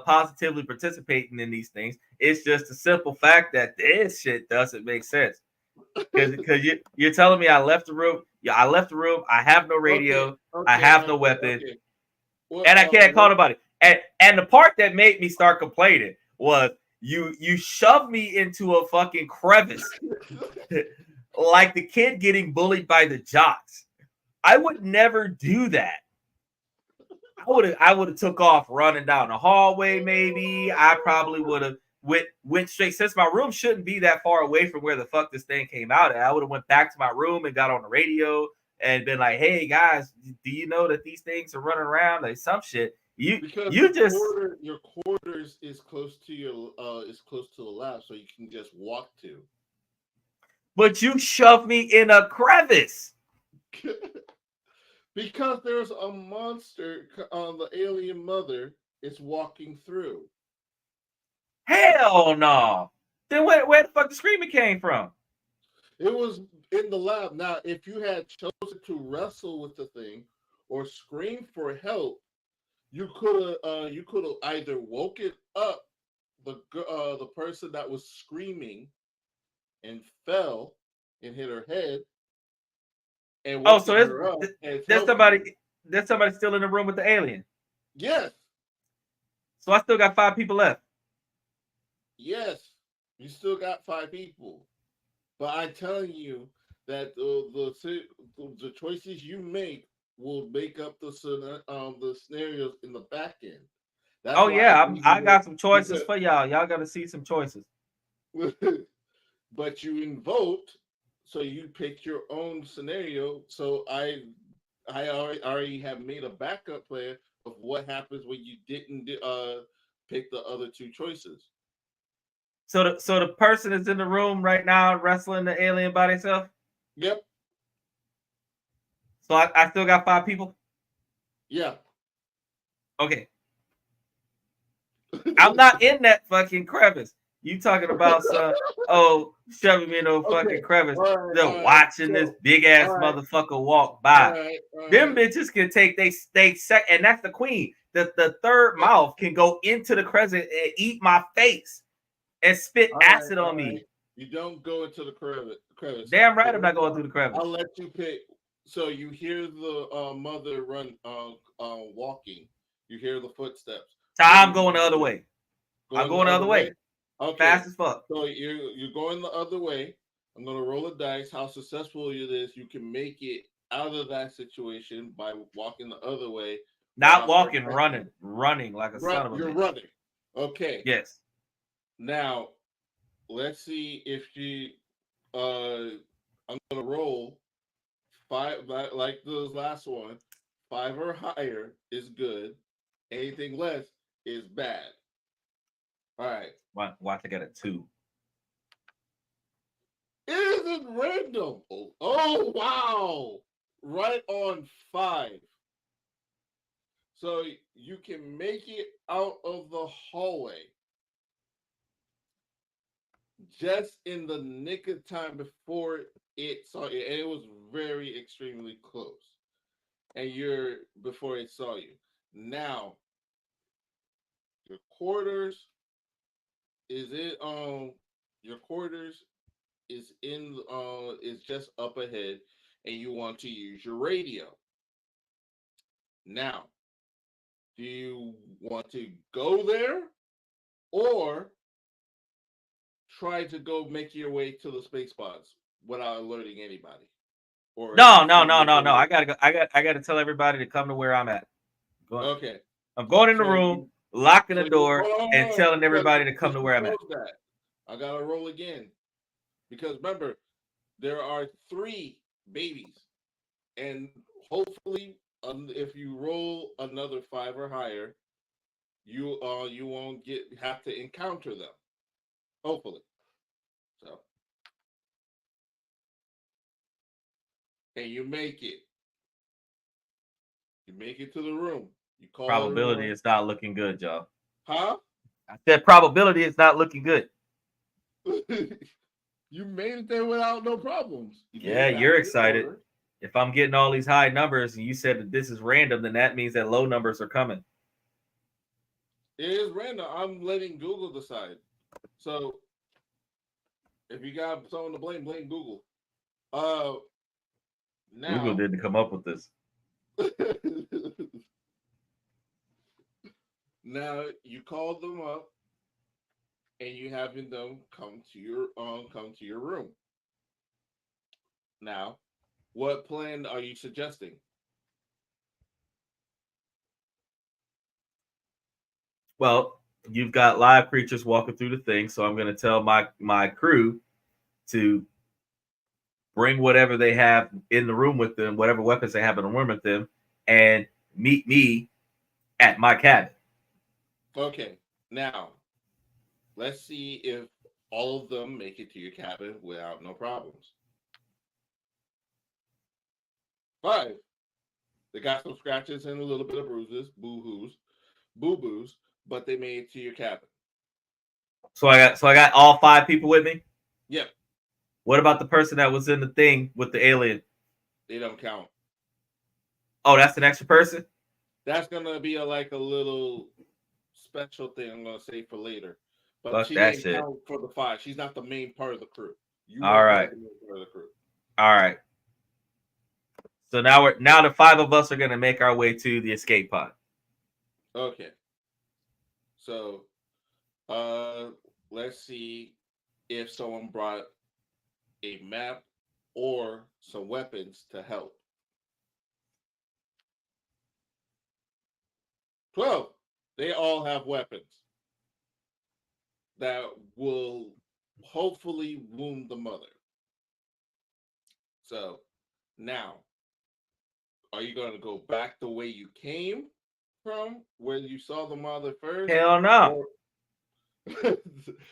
positively participating in these things. It's just a simple fact that this shit doesn't make sense. Because you're telling me I left the room. Yeah, I left the room. I have no radio. I have no weapon. Okay. Well, And I can't call nobody. And the part that made me start complaining was you shoved me into a fucking crevice like the kid getting bullied by the jocks. I would never do that. I would have took off running down the hallway. Maybe I probably would have went straight, since my room shouldn't be that far away from where the fuck this thing came out at. I would have went back to my room and got on the radio and been like, "Hey guys, do you know that these things are running around like some shit?" Because You just your quarters is close to your is close to the lab, so you can just walk to. but you shoved me in a crevice. Because there's a monster on the alien mother is walking through. Hell no. Then where the fuck the screaming came from? It was in the lab. Now, if you had chosen to wrestle with the thing or scream for help, you could have either woken up the person that was screaming and fell and hit her head and Oh, woken so her up and there's helped you. somebody still in the room with the alien. Yes, So I still got 5 people left. yes, you still got 5 people. But I'm telling you that the choices you make will make up the scenarios in the back end. That's Oh why I yeah, gave I you got some choices for y'all. Y'all got to see some choices. the but you invoke, so you pick your own scenario. So I already have made a backup plan of what happens when you didn't pick the other 2 choices. So the person is in the room right now wrestling the alien by themselves. Yep. So I still got 5 people. Yeah. Okay. I'm not in that fucking crevice. You talking about shoving me in a Okay. fucking crevice. All right. They're All right. watching this So, big ass all right. motherfucker walk All by. right. All Them right. bitches can take they sec, and that's the queen. The third mouth can go into the crevice and eat my face and spit All right. acid on All right. me. You don't go into the crevice. Damn right, So I'm not going through the crevice. I'll let you pick. So you hear the mother run, walking. You hear the footsteps. So What do I'm you going the other do? way. I'm Going the going the other other way. way. Okay. Fast as fuck. So you're going the other way. I'm gonna roll a dice. How successful it is, you can make it out of that situation by walking the other way Not without hurting walking, anything. running like a son of a You're bitch. running. Okay. Yes. Now let's see if she. I'm gonna roll 5 like the last one. 5 or higher is good. Anything less is bad. All right. Watch, I got a 2. It isn't random. Oh wow! Right on 5. So you can make it out of the hallway just in the nick of time before it saw you. And it was very extremely close. And you're before it saw you. Now your quarters is it your quarters is just up ahead and you want to use your radio. Now, do you want to go there or try to go make your way to the space pods without alerting anybody? Or No, no, sending no, it no, no. over I gotta go. I gotta tell everybody to come to where I'm at. Okay. I'm going in the So room, you locking so the you door, and oh telling everybody to come because to you where I'm at. chose that. I gotta roll again. Because remember, there are 3 babies. And hopefully if you roll another 5 or higher, you won't have to encounter them. Hopefully. So and you make it. You make it to the room. You call Probability everyone. is not looking good, y'all. Huh? I said probability is not looking good. You made it there without no problems. You made Yeah, it back you're to your excited. quarter. If I'm getting all these high numbers and you said that this is random, then that means that low numbers are coming. It is random. I'm letting Google decide. So if you got someone to blame Google. Uh Google now didn't come up with this. now you call them up and you having them come to your room. Now, what plan are you suggesting? Well, you've got live creatures walking through the thing, so I'm going to tell my crew to bring whatever they have in the room with them, whatever weapons they have in the room with them, and meet me at my cabin. Okay, now let's see if all of them make it to your cabin without no problems. 5. They got some scratches and a little bit of bruises, boo-boos, but they made it to your cabin. So I got all 5 people with me. Yep. What about the person that was in the thing with the alien? They don't count. Oh, that's an extra person? That's gonna be a little special thing I'm gonna say for later. But Fuck she that didn't shit. count for the 5. She's not the main part of the crew. You All are right. the main part of the crew. All right. So now the 5 of us are gonna make our way to the escape pod. Okay. So let's see if someone brought a map or some weapons to help. 12. They all have weapons that will hopefully wound the mother. So now, are you going to go back the way you came from, where you saw the mother first? Hell no. Okay.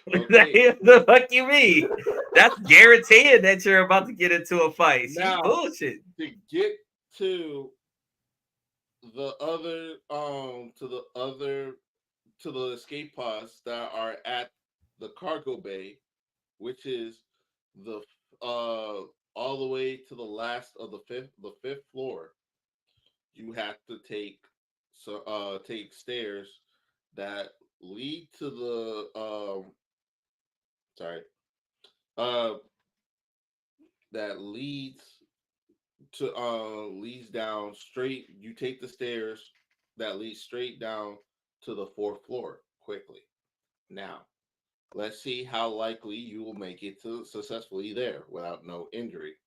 The fuck you mean? That's guaranteeing that you're about to get into a fight. She's Now, bullshit. to get to the escape pods that are at the cargo bay, which is the all the way to the last of the fifth floor, you have to take stairs that lead to the sorry uh that leads down straight. You take the stairs that lead straight down to the 4th floor quickly. Now, let's see how likely you will make it to successfully there without no injury.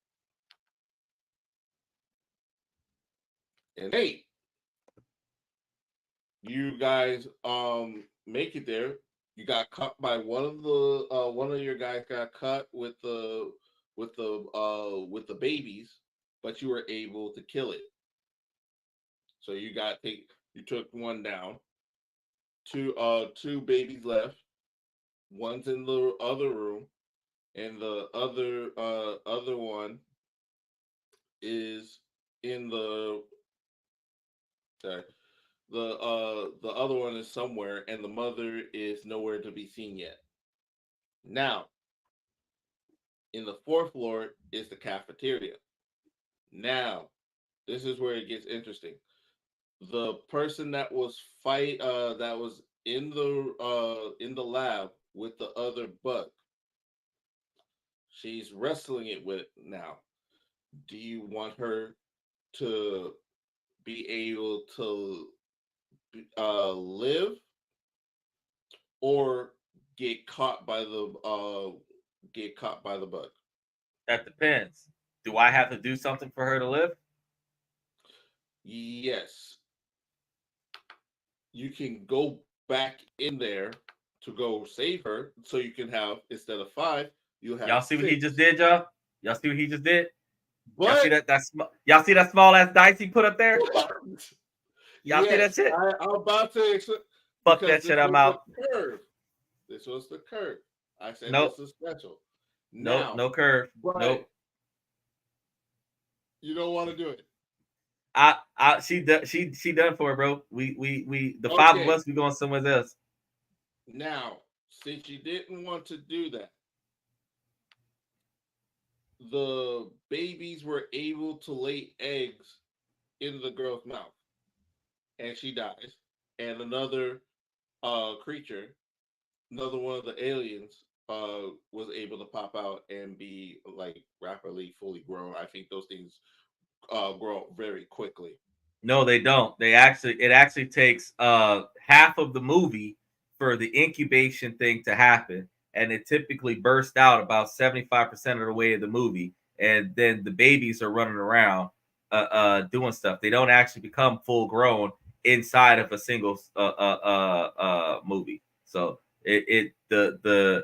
And 8, you guys make it there. You got cut by one of your guys got cut with the babies, but you were able to kill it. So you took one down. Two babies left. One's in the other room, and the other one is in the sorry. The other one is somewhere, and the mother is nowhere to be seen yet. Now, in the 4th floor is the cafeteria. Now, this is where it gets interesting. The person that was in the lab with the other bug, she's wrestling it with now. Do you want her to be able to live or get caught by the bug? That depends. Do I have to do something for her to live? Yes. You can go back in there to go save her, so you can have, instead of 5, you have Y'all see 6. what he just did, y'all? Y'all see what he just did? But y'all see y'all see that small ass dice he put up there? Y'all see that shit? I'm about to Fuck that shit. I'm out. This was the curve. I said Nope. This is special. Nope. Now, No curve. Nope. You don't want to do it. She done for it, bro. We the 5 of us, we going somewhere else. Now, since you didn't want to do that, the babies were able to lay eggs in the girl's mouth, and she dies. And another creature, another one of the aliens, was able to pop out and be rapidly fully grown. I think those things grow very quickly. No, they don't. It actually takes half of the movie for the incubation thing to happen, and it typically bursts out about 75% of the way of the movie, and then the babies are running around doing stuff. They don't actually become full grown inside of a single movie. So the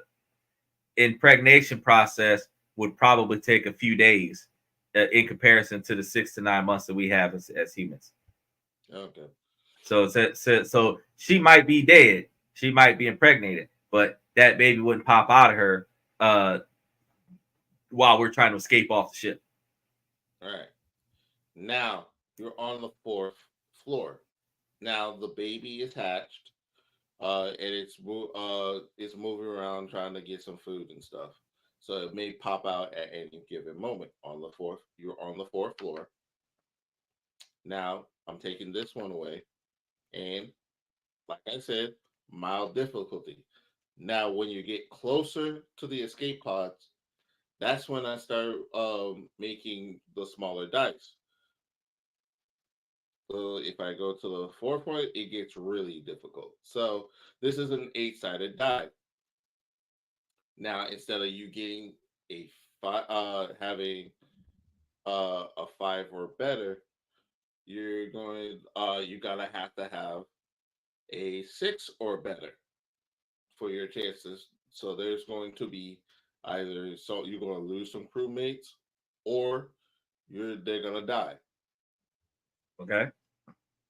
impregnation process would probably take a few days in comparison to the 6 to 9 months that we have as humans. Okay. So she might be dead. She might be impregnated, but that baby wouldn't pop out of her while we're trying to escape off the ship. All right. Now you're on the fourth floor. Now the baby is hatched, and it's moving around trying to get some food and stuff. So it may pop out at any given moment. On the fourth, you're on the fourth floor. Now I'm taking this one away, and like I said, mild difficulty. Now when you get closer to the escape pods, that's when I start making the smaller dice. So if I go to the fourth point, it gets really difficult. So this is an eight-sided die. Now instead of you getting a having a five or better, you gotta have to have a six or better for your chances. So there's going to be either so you're going to lose some crewmates, or they're going to die, Okay.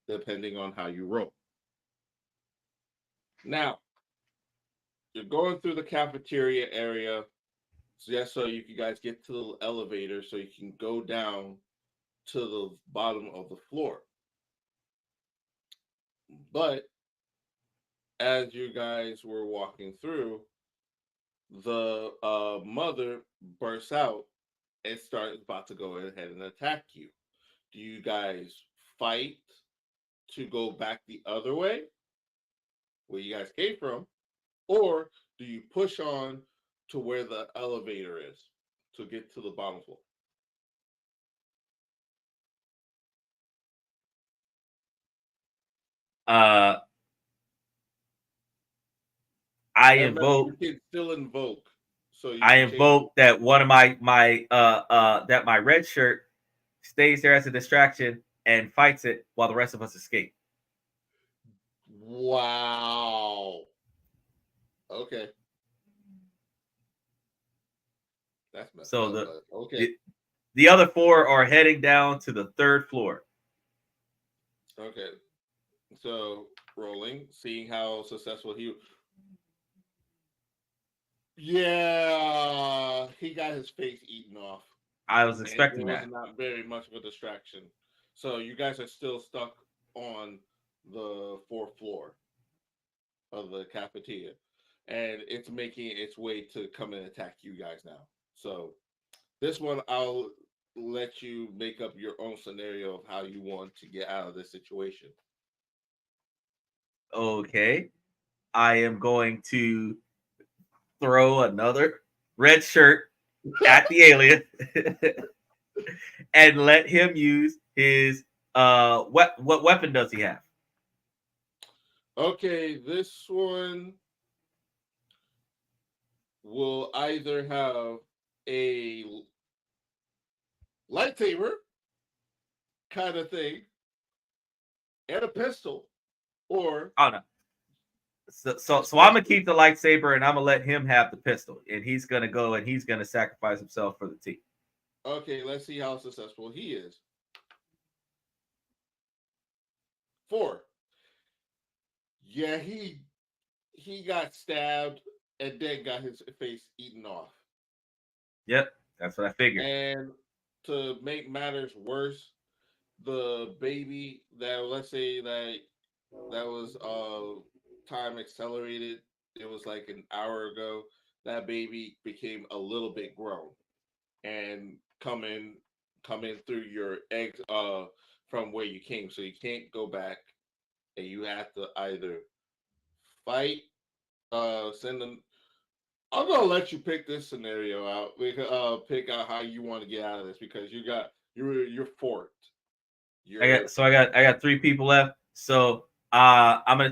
depending on how you roll. Now you're going through the cafeteria area, just so you guys get to the elevator, so you can go down to the bottom of the floor. But as you guys were walking through, the mother bursts out and starts about to go ahead and attack you. Do you guys fight to go back the other way, where you guys came from, or do you push on to where the elevator is to get to the bottom floor? Uh, I And remember, invoke. you can still invoke, so you I can change. invoke that one of that my red shirt stays there as a distraction and fights it while the rest of us escape. Wow. Okay. That's messed So up, but okay. the other four are heading down to the third floor. Okay. So rolling, seeing how successful he. Yeah, he got his face eaten off, I was and it expecting was that. not very much of a distraction. So you guys are still stuck on the fourth floor of the cafeteria, and it's making its way to come and attack you guys now. So this one, I'll let you make up your own scenario of how you want to get out of this situation. Okay. I am going to throw another red shirt at the alien and let him use his what weapon does he have? Okay, this one will either have a lightsaber kind of thing and a pistol, or Oh no. So I'm gonna especially keep the lightsaber and I'm gonna let him have the pistol, and he's gonna go and he's gonna sacrifice himself for the team. okay, let's see how successful he is. Four. Yeah, he got stabbed and then got his face eaten off. Yep, that's what I figured. And to make matters worse, the baby that, let's say that was time accelerated. It was like an hour ago. That baby became a little bit grown and coming through your eggs from where you came. So you can't go back, and you have to either fight, send them. I'm gonna let you pick this scenario out. We can pick out how you want to get out of this, because you're forked. You're I got three people left. So I'm gonna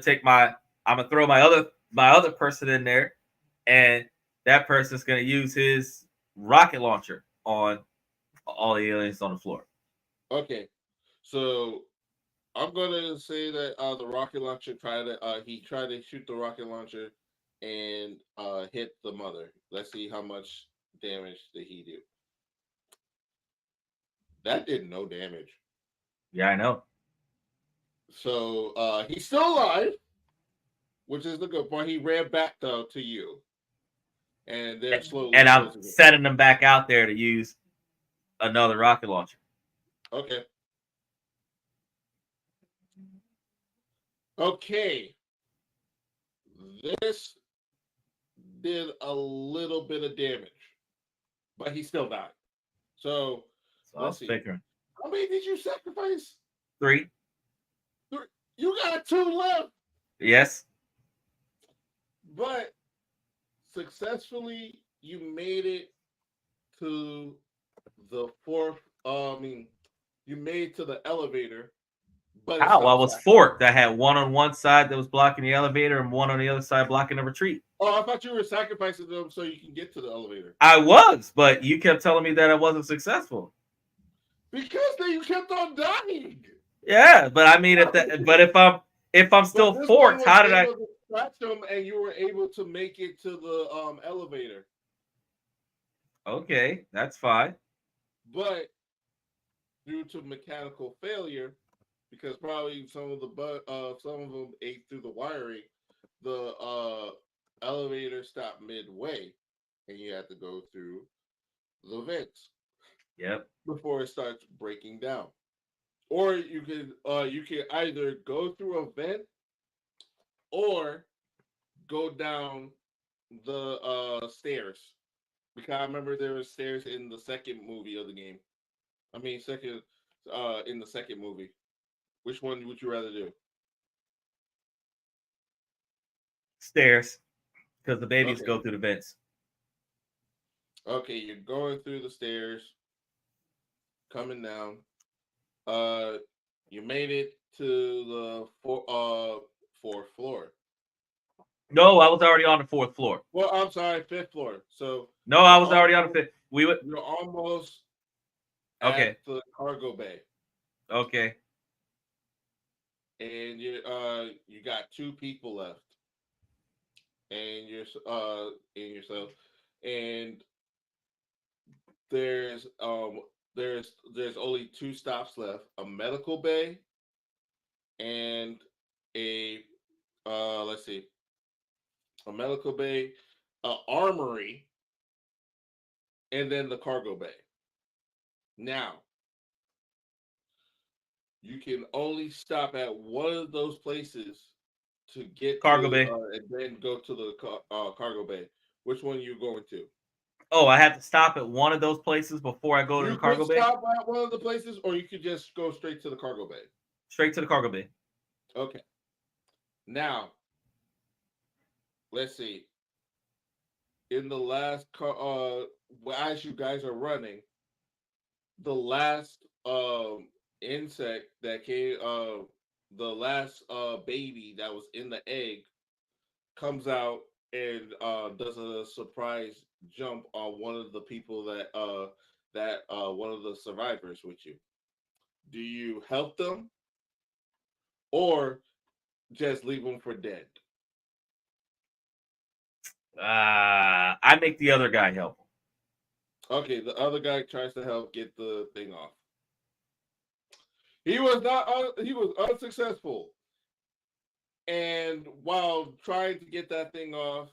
throw my other person in there, and that person's gonna use his rocket launcher on all the aliens on the floor. okay. So I'm gonna say that the rocket launcher tried to shoot the rocket launcher and hit the mother. Let's see how much damage did he do. That did no damage. Yeah, I know. So he's still alive, which is the good part. He ran back though to you, and they're slowly And I'm closing it. sending them back out there to use another rocket launcher. Okay. Okay, this did a little bit of damage, but he still died. So So I let's was see. figuring How many did you sacrifice? 3. You got 2 left, Yes. but successfully you made it to the fourth. You made it to the elevator, but it How? I stopped was tracking. forked. I had one on one side that was blocking the elevator and one on the other side blocking the retreat. Oh, I thought you were sacrificing them so you can get to the elevator. I was, but you kept telling me that I wasn't successful. Because then you kept on dying. Yeah, but I mean, if I'm But still this one forked, was how did I? able to scratch them, and you were able to make it to the elevator. Okay, that's fine. But due to mechanical failure, because probably some of them ate through the wiring, the elevator stopped midway, and you had to go through the vents Yep. before it starts breaking down. Or you can either go through a vent or go down the stairs. Because I remember there were stairs in the second movie of the game. I mean, second in the second movie. Which one would you rather do? Stairs, because the babies Okay, go through the vents. okay, you're going through the stairs, coming down. Uh, you made it to the fourth floor. No, I was already on the fourth floor. Well, I'm sorry, fifth floor. So No, I you're was already on the almost fifth. We would. you're almost Okay. at the cargo bay, Okay. and you got 2 people left, and yourself, and there's um there's only 2 stops left: a medical bay and a let's see, a medical bay, a armory, and then the cargo bay. Now you can only stop at one of those places to get Cargo to, bay. and then go to the cargo bay. Which one are you going to? Oh, I had to stop at one of those places before I go to the You could cargo bay. stop at one of the places, or you could just go straight to the cargo bay. Straight to the cargo bay. Okay. Now, let's see. In the last as you guys are running, the last insect that came the last baby that was in the egg comes out and does a surprise jump on one of the people that one of the survivors with you. Do you help them or just leave them for dead? I make the other guy help. Okay, the other guy tries to help get the thing off. He was not. He was unsuccessful. And while trying to get that thing off,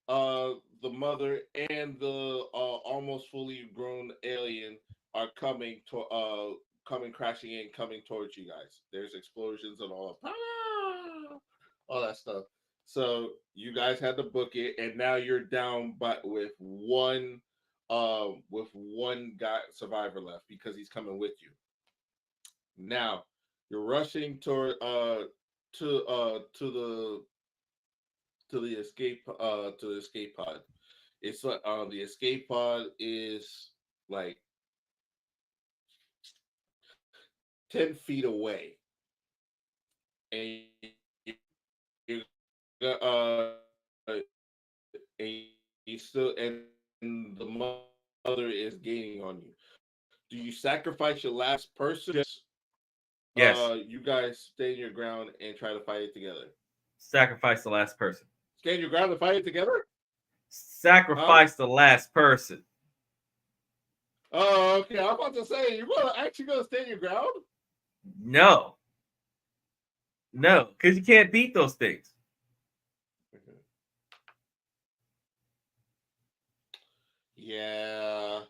the mother and the almost fully grown alien are coming crashing in, coming towards you guys. There's explosions and all that stuff. So you guys had to book it, and now you're down, but with one guy survivor left because he's coming with you. Now you're rushing to the escape pod. It's like the escape pod is like 10 feet away, and you and the mother is gaining on you. Do you sacrifice your last person? Yes. You guys stand your ground and try to fight it together. Sacrifice the last person. Stand your ground and fight it together? Huh? Sacrifice the last person. Oh, okay. I'm about to say you're actually gonna stand your ground. No. No, because you can't beat those things. Yeah,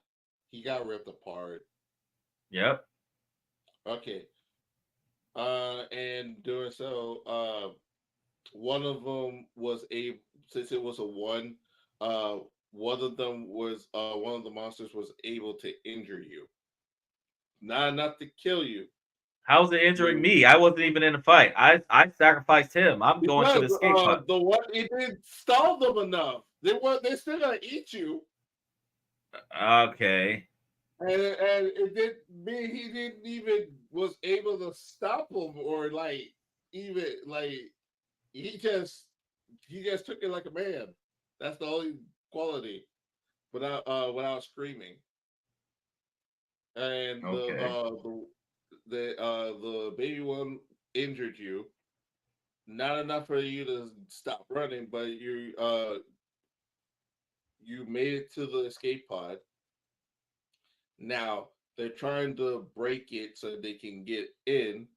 he got ripped apart. Yep. Okay, And doing so, one of them was a since it was a one, uh, one of the monsters was able to injure you, not enough to kill you. How's it injuring You me? I wasn't even in a fight. I sacrificed him. I'm going to because the escape pod. the one it didn't stall them enough. They still gonna eat you, Okay. and it didn't mean he didn't even was able to stop them or like even like he just he just took it like a man. That's the only quality without screaming. And Okay. the baby one injured you. Not enough for you to stop running, but you made it to the escape pod. Now they're trying to break it so they can get in.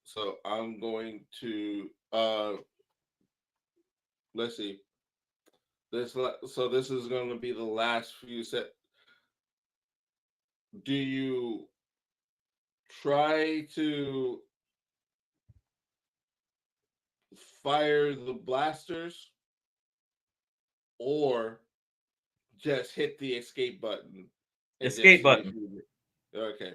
So I'm going to let's see. So this is going to be the last few set. Do you try to fire the blasters or just hit the escape button and just Escape see if button. you okay.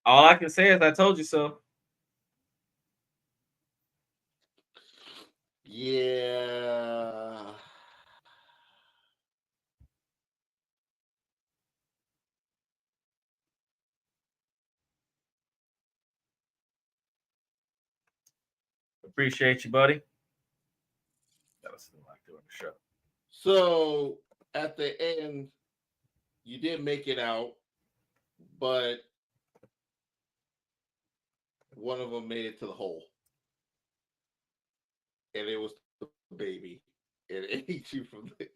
All I can say is I told you so. Yeah. Appreciate you, buddy. That was like doing the show. So at the end, you did make it out, but one of them made it to the hole, and it was the baby. It ate you from this.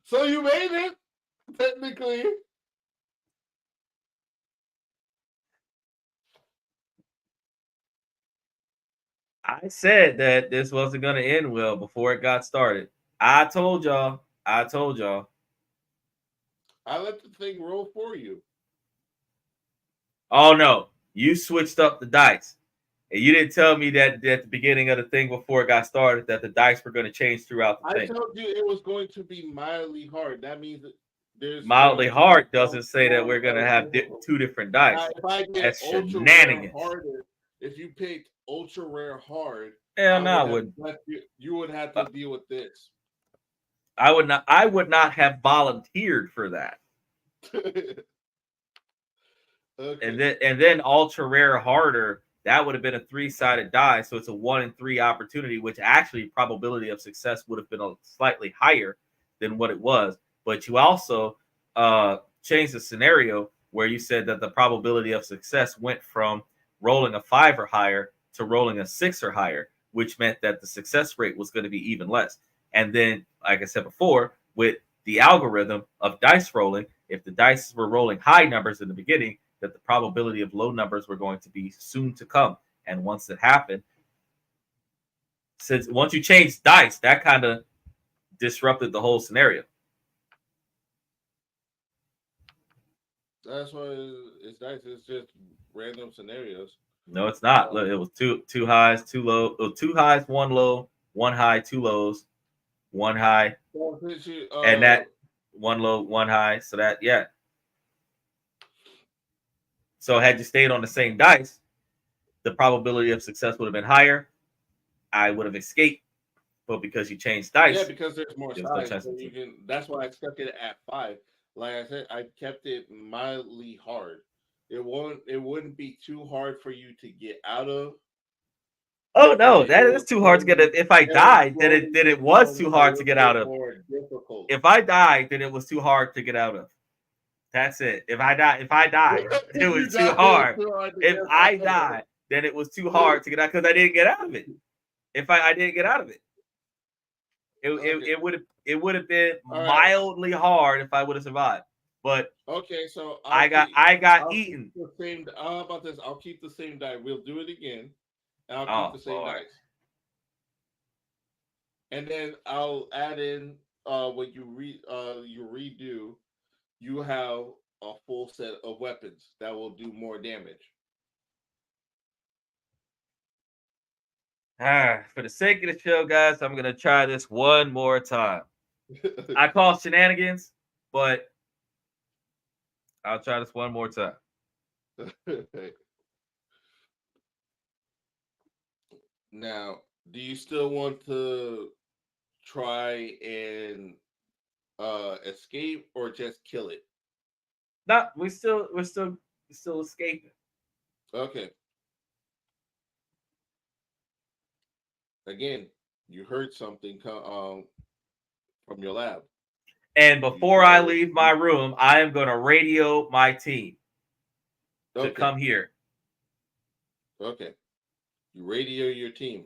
So you made it, technically. I said that this wasn't going to end well before it got started. I told y'all. I told y'all. I let the thing roll for you. Oh no, you switched up the dice, and you didn't tell me that at the beginning of the thing before it got started that the dice were going to change throughout the I thing. told you it was going to be mildly hard. That means that there's Mildly going to be hard doesn't say that we're going to have two different dice. If I get That's ultra rare shenanigans. harder, if you picked ultra rare hard, Hell I no, would I have wouldn't. left you. You would have Uh, to deal with this. I would not. I would not have volunteered for that. Okay. And then ultra rare harder. That would have been a 3-sided die, so it's a 1 in 3 opportunity, which actually probability of success would have been a slightly higher than what it was. But you also changed the scenario where you said that the probability of success went from rolling a 5 or higher to rolling a 6 or higher, which meant that the success rate was going to be even less. And then, like I said before, with the algorithm of dice rolling, if the dice were rolling high numbers in the beginning, that the probability of low numbers were going to be soon to come. And once it happened, since once you changed dice, that kind of disrupted the whole scenario. That's why it's nice. It's just random scenarios. No, it's not. Look, it was two highs, two low, two highs, one low, one high, two lows, one high, Well, since you, and that one low, one high. So that yeah. So had you stayed on the same dice, the probability of success would have been higher. I would have escaped, but because you changed yeah, dice, because there's more there was no sides, chance so of you it. can. That's why I stuck it at 5. Like I said, I kept it mildly hard. It wouldn't be too hard for you to get out of, Oh but no, that is too hard to get. If I it would died, slowly then it was become too a hard to little get out bit of. more difficult. If I died, then it was too hard to get out of. That's it. If I died, it If you was too die, it was hard. too hard to If get I out of. died, then it was too hard to get out because I didn't get out of it. If I didn't get out of it, Okay, it would have been all right. mildly hard if I would have survived. but Okay, so I got eaten. the same. How about this? I'll keep the same die. We'll do it again, and I'll keep Oh the same Lord. dice. And then I'll add in when you redo, you have a full set of weapons that will do more damage. For the sake of the show, guys, I'm gonna try this one more time. I call shenanigans, but I'll try this one more time. Now, do you still want to try and escape or just kill it? Not we're still escaping. Okay. Again, you heard something from your lab. And Do you before try I to leave my escape? room, I am gonna radio my team to Okay. come here. Okay. You radio your team.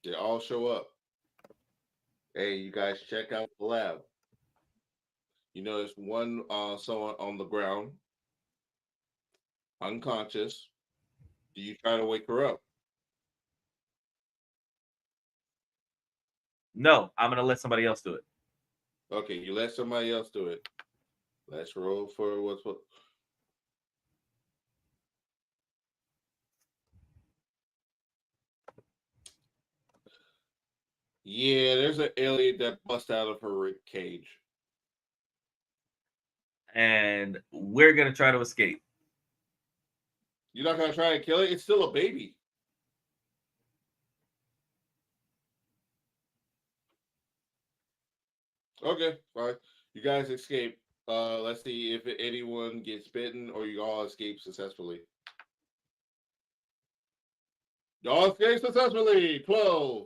They all show up. Hey, you guys check out the lab. You notice one someone on the ground, unconscious. Do you try to wake her up? No, I'm gonna let somebody else do it. Okay, you let somebody else do it. Let's roll for what's what. Yeah, there's an alien that busts out of her rib cage. And we're gonna try to escape. You're not gonna try and kill it. It's still a baby. Okay, fine. You guys escape. Let's see if anyone gets bitten or you all escape successfully. Y'all escape successfully. 12.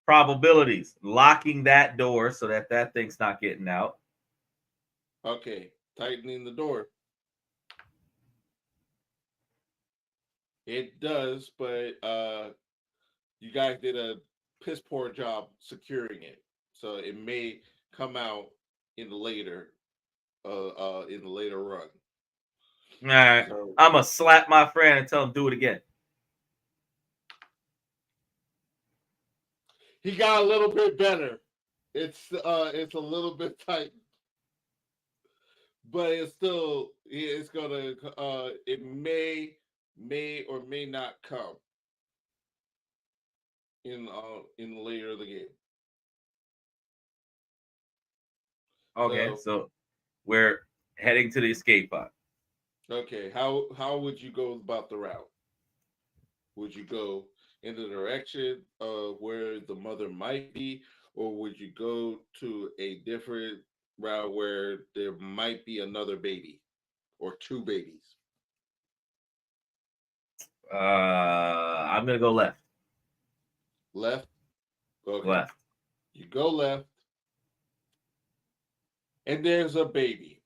Probabilities. Locking that door so that that thing's not getting out. Okay, tightening the door. It does, but you guys did a piss poor job securing it, so it may come out in the later run. All right. So I'm gonna slap my friend and tell him do it again. he got a little bit better. It's a little bit tight, but it's gonna it may or may not come in later of the game. Okay, So so we're heading to the escape pod. okay, how would you go about the route? Would you go in the direction of where the mother might be, or would you go to a different route where there might be another baby or two babies? I'm gonna go left. Left? Okay. Left. You go left, and there's a baby,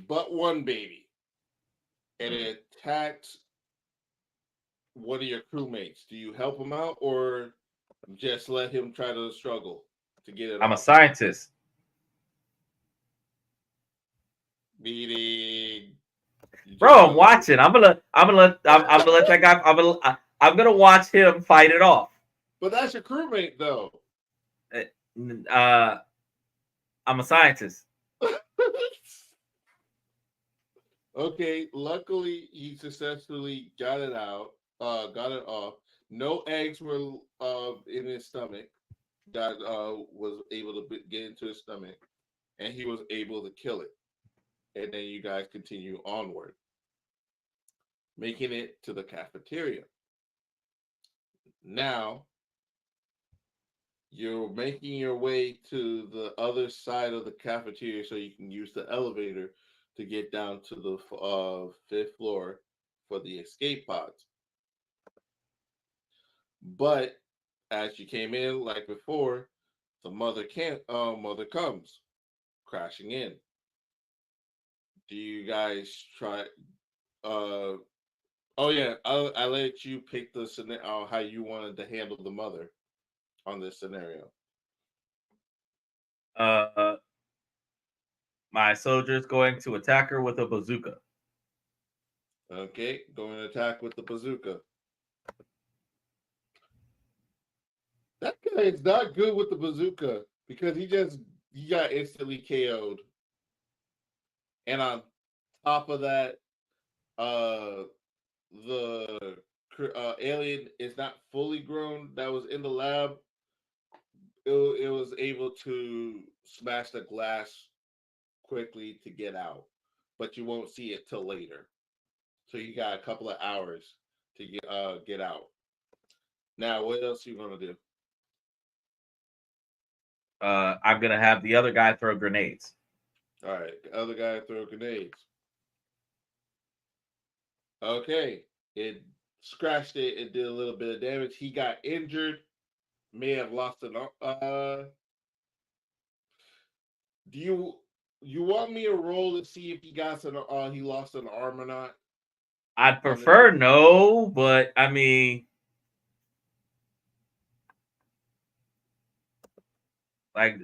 but one baby, and Mhm. it attacks one of your crewmates. Do you help him out, or just let him try to struggle to get it I'm a off? scientist. Meaning, you just Bro, I'm gonna let watching. I'm gonna let that guy. I'm gonna watch him fight it off. But that's your crewmate, though. Uh, I'm a scientist. Okay, luckily he successfully got it out, got it off. No eggs were in his stomach. That was able to get into his stomach, and he was able to kill it. And then you guys continue onward, making it to the cafeteria. Now you're making your way to the other side of the cafeteria so you can use the elevator to get down to the fifth floor for the escape pods. But as you came in, like before, the mother comes crashing in. Do you guys try? Uh, oh yeah, I let you pick the scenario how you wanted to handle the mother on this scenario. Uh, My soldier's going to attack her with a bazooka. Okay, going to attack with the bazooka. That guy is not good with the bazooka because he got instantly KO'd. And on top of that, the alien is not fully grown that was in the lab. It was able to smash the glass quickly to get out, but you won't see it till later. So you got a couple of hours to get out. Now, what else you gonna do? I'm gonna have the other guy throw grenades. All right, the other guy throw grenades. Okay, it scratched it. It did a little bit of damage. He got injured. May have lost an. Do you want me to roll to see if he lost an arm or not? I'd prefer no, but I mean, like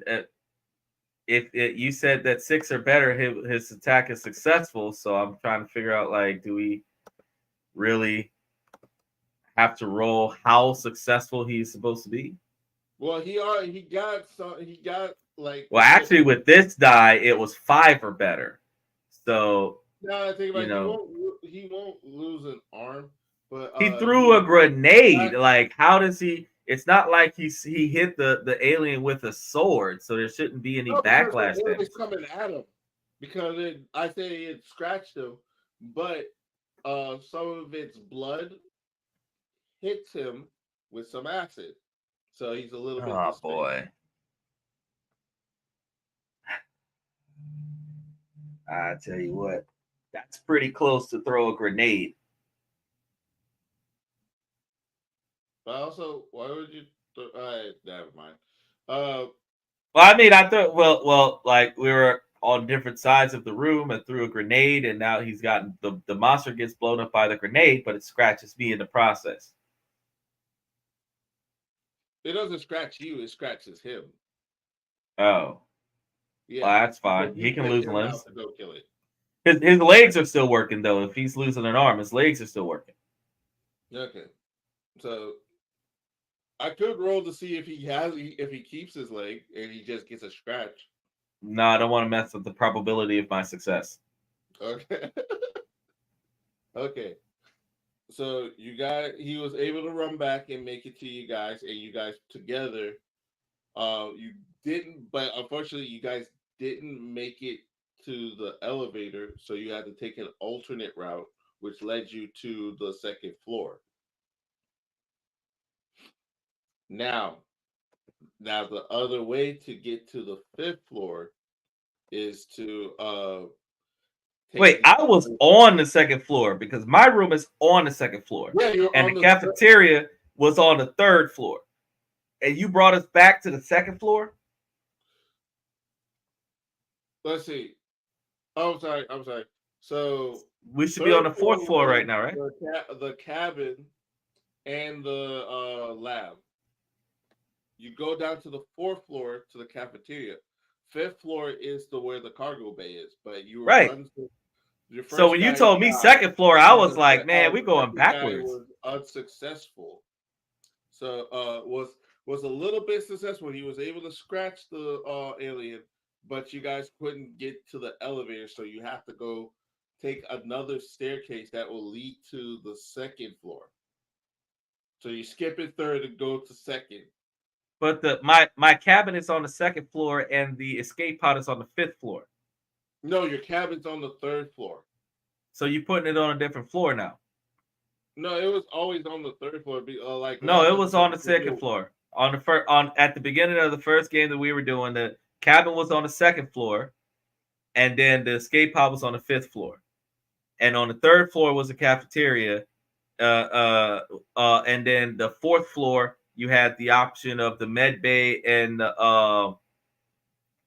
if you said that 6 or better, his attack is successful. So I'm trying to figure out like, do we really have to roll how successful he's supposed to be? Well, he got some. He got like. Well, actually, with this die, it was 5 or better. So Now I think about you it, know, he won't lose an arm, but he threw a grenade. Like, how does he? It's not like he hit the alien with a sword, so there shouldn't be any because backlash the damage. alien's coming at him. Because I say it scratched him, but some of its blood hits him with some acid, so he's a little bit Oh disfigured. boy. I tell you what, that's pretty close to throw a grenade. But also, why would you? Never mind. Well, I mean, I thought, like we were on different sides of the room and threw a grenade, and now he's gotten the monster gets blown up by the grenade, but it scratches me in the process. It doesn't scratch you; it scratches him. Oh, Yeah, well, that's fine. you He can sent lose him out limbs. to go kill it. His legs are still working though. If he's losing an arm, his legs are still working. Okay, so I could roll to see if he keeps his leg and he just gets a scratch. No, I don't want to mess with the probability of my success. Okay. Okay. So he was able to run back and make it to you guys, and you guys together. You didn't, but unfortunately, you guys didn't make it to the elevator, so you had to take an alternate route, which led you to the second floor. Now, now the other way to get to the fifth floor is to Wait, I was on the second floor because my room is on the second floor. Yeah, you're and on the cafeteria was on the third floor. And you brought us back to the second floor? Let's see. Oh, I'm sorry. So we should be on the fourth floor right now, right? The cabin and the lab. You go down to the fourth floor to the cafeteria. Fifth floor is where the cargo bay is, but you were right. Your first so when you told me second floor, I was like, man, we're going backwards. Was unsuccessful. So was a little bit successful. He was able to scratch the alien, but you guys couldn't get to the elevator, so you have to go take another staircase that will lead to the second floor. So you skip it third and go to second. But my cabin is on the second floor and the escape pod is on the fifth floor. No, your cabin's on the third floor. So you're putting it on a different floor now? No, it was always on the third floor. No, it was on the second floor. On the at the beginning of the first game that we were doing, the cabin was on the second floor, and then the escape pod was on the fifth floor, and on the third floor was the cafeteria, and then the fourth floor you had the option of the med bay and the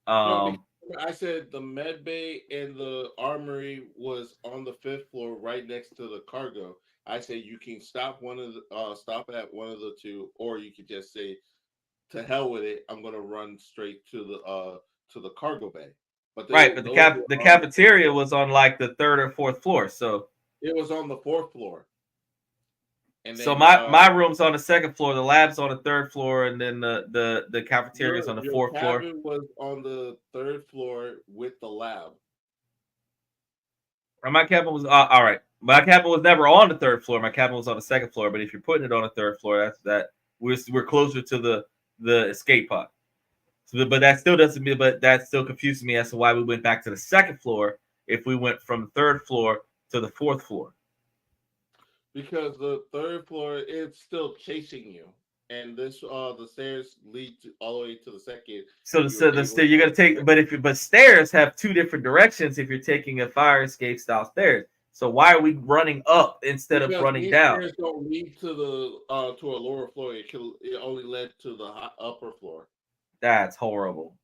No, I said the med bay and the armory was on the fifth floor, right next to the cargo. I said you can stop stop at one of the two, or you could just say, "To hell with it! I'm gonna run straight to the cargo bay." But Right, but those the were on cafeteria was on like the 3rd or 4th floor. So it was on the 4th floor. And so then my room's on the 2nd floor, the lab's on the 3rd floor, and then the cafeteria is on the your 4th floor. cabin was on the 3rd floor with the lab. My cabin was all right. My cabin was never on the 3rd floor. My cabin was on the 2nd floor. But if you're putting it on the 3rd floor, that's that we're closer to the escape pod. So, but that still doesn't mean. But that still confuses me as to why we went back to the 2nd floor if we went from the 3rd floor to the 4th floor. Because the 3rd floor it's still chasing you, and this the stairs lead all the way to the 2nd. So you're gonna take, but stairs have 2 different directions if you're taking a fire escape style stairs. So why are we running up instead of running down? Stairs don't lead to to a lower floor. It only led to the upper floor. That's horrible.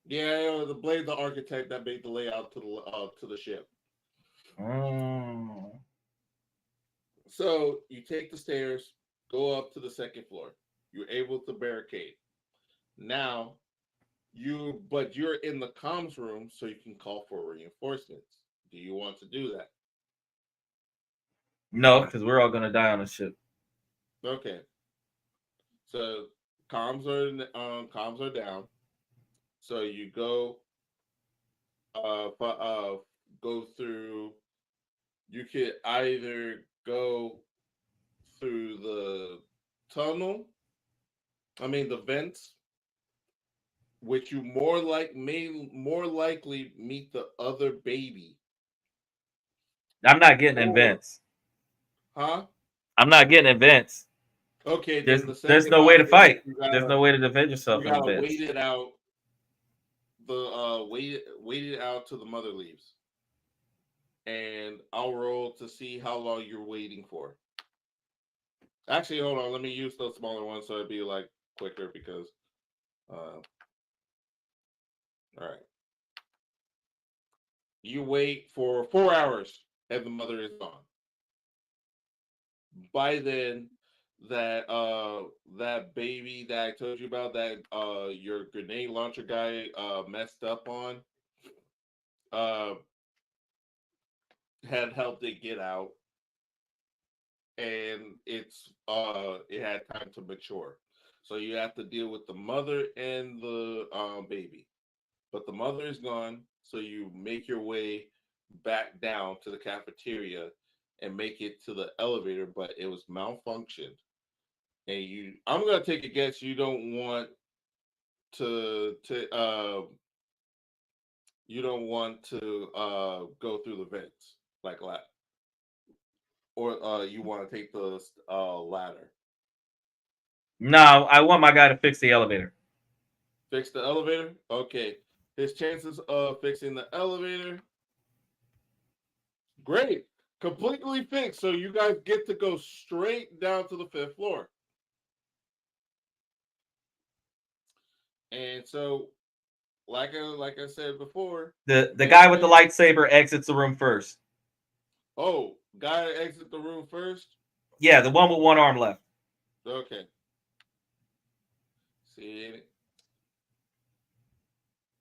Yeah, the blame the architect that made the layout to the ship. Mm. So you take the stairs, go up to the 2nd floor. You're able to barricade. Now you're in the comms room, so you can call for reinforcements. Do you want to do that? No, because we're all gonna die on the ship. Okay. So comms are down. So you go go through. You could either go through the tunnel. I mean the vents, which you may more likely meet the other baby. I'm not getting in vents. Huh? I'm not getting in vents. Okay, There's then the there's second no way to option is fight. There's no way to defend yourself you in the gotta vents. wait it out. Wait it out till the mother leaves, and I'll roll to see how long you're waiting for. Actually, hold on. Let me use those smaller ones so it'd be like quicker because. All right. You wait for 4 hours, and the mother is gone. By then, that baby that I told you about that your grenade launcher guy messed up on uh had helped it get out, and it had time to mature. So you have to deal with the mother and the baby. But the mother is gone, so you make your way back down to the cafeteria and make it to the elevator, but it was malfunctioned. And I'm gonna take a guess you don't want to you don't want to go through the vents like that, or you want to take the ladder. No, I want my guy to fix the elevator. Fix the elevator. Okay, his chances of fixing the elevator, great, completely fixed. So you guys get to go straight down to the 5th floor. And so, like I said before, The guy with the lightsaber exits the room first. Oh, guy exit the room first. Yeah, the one with one arm left. Okay. See,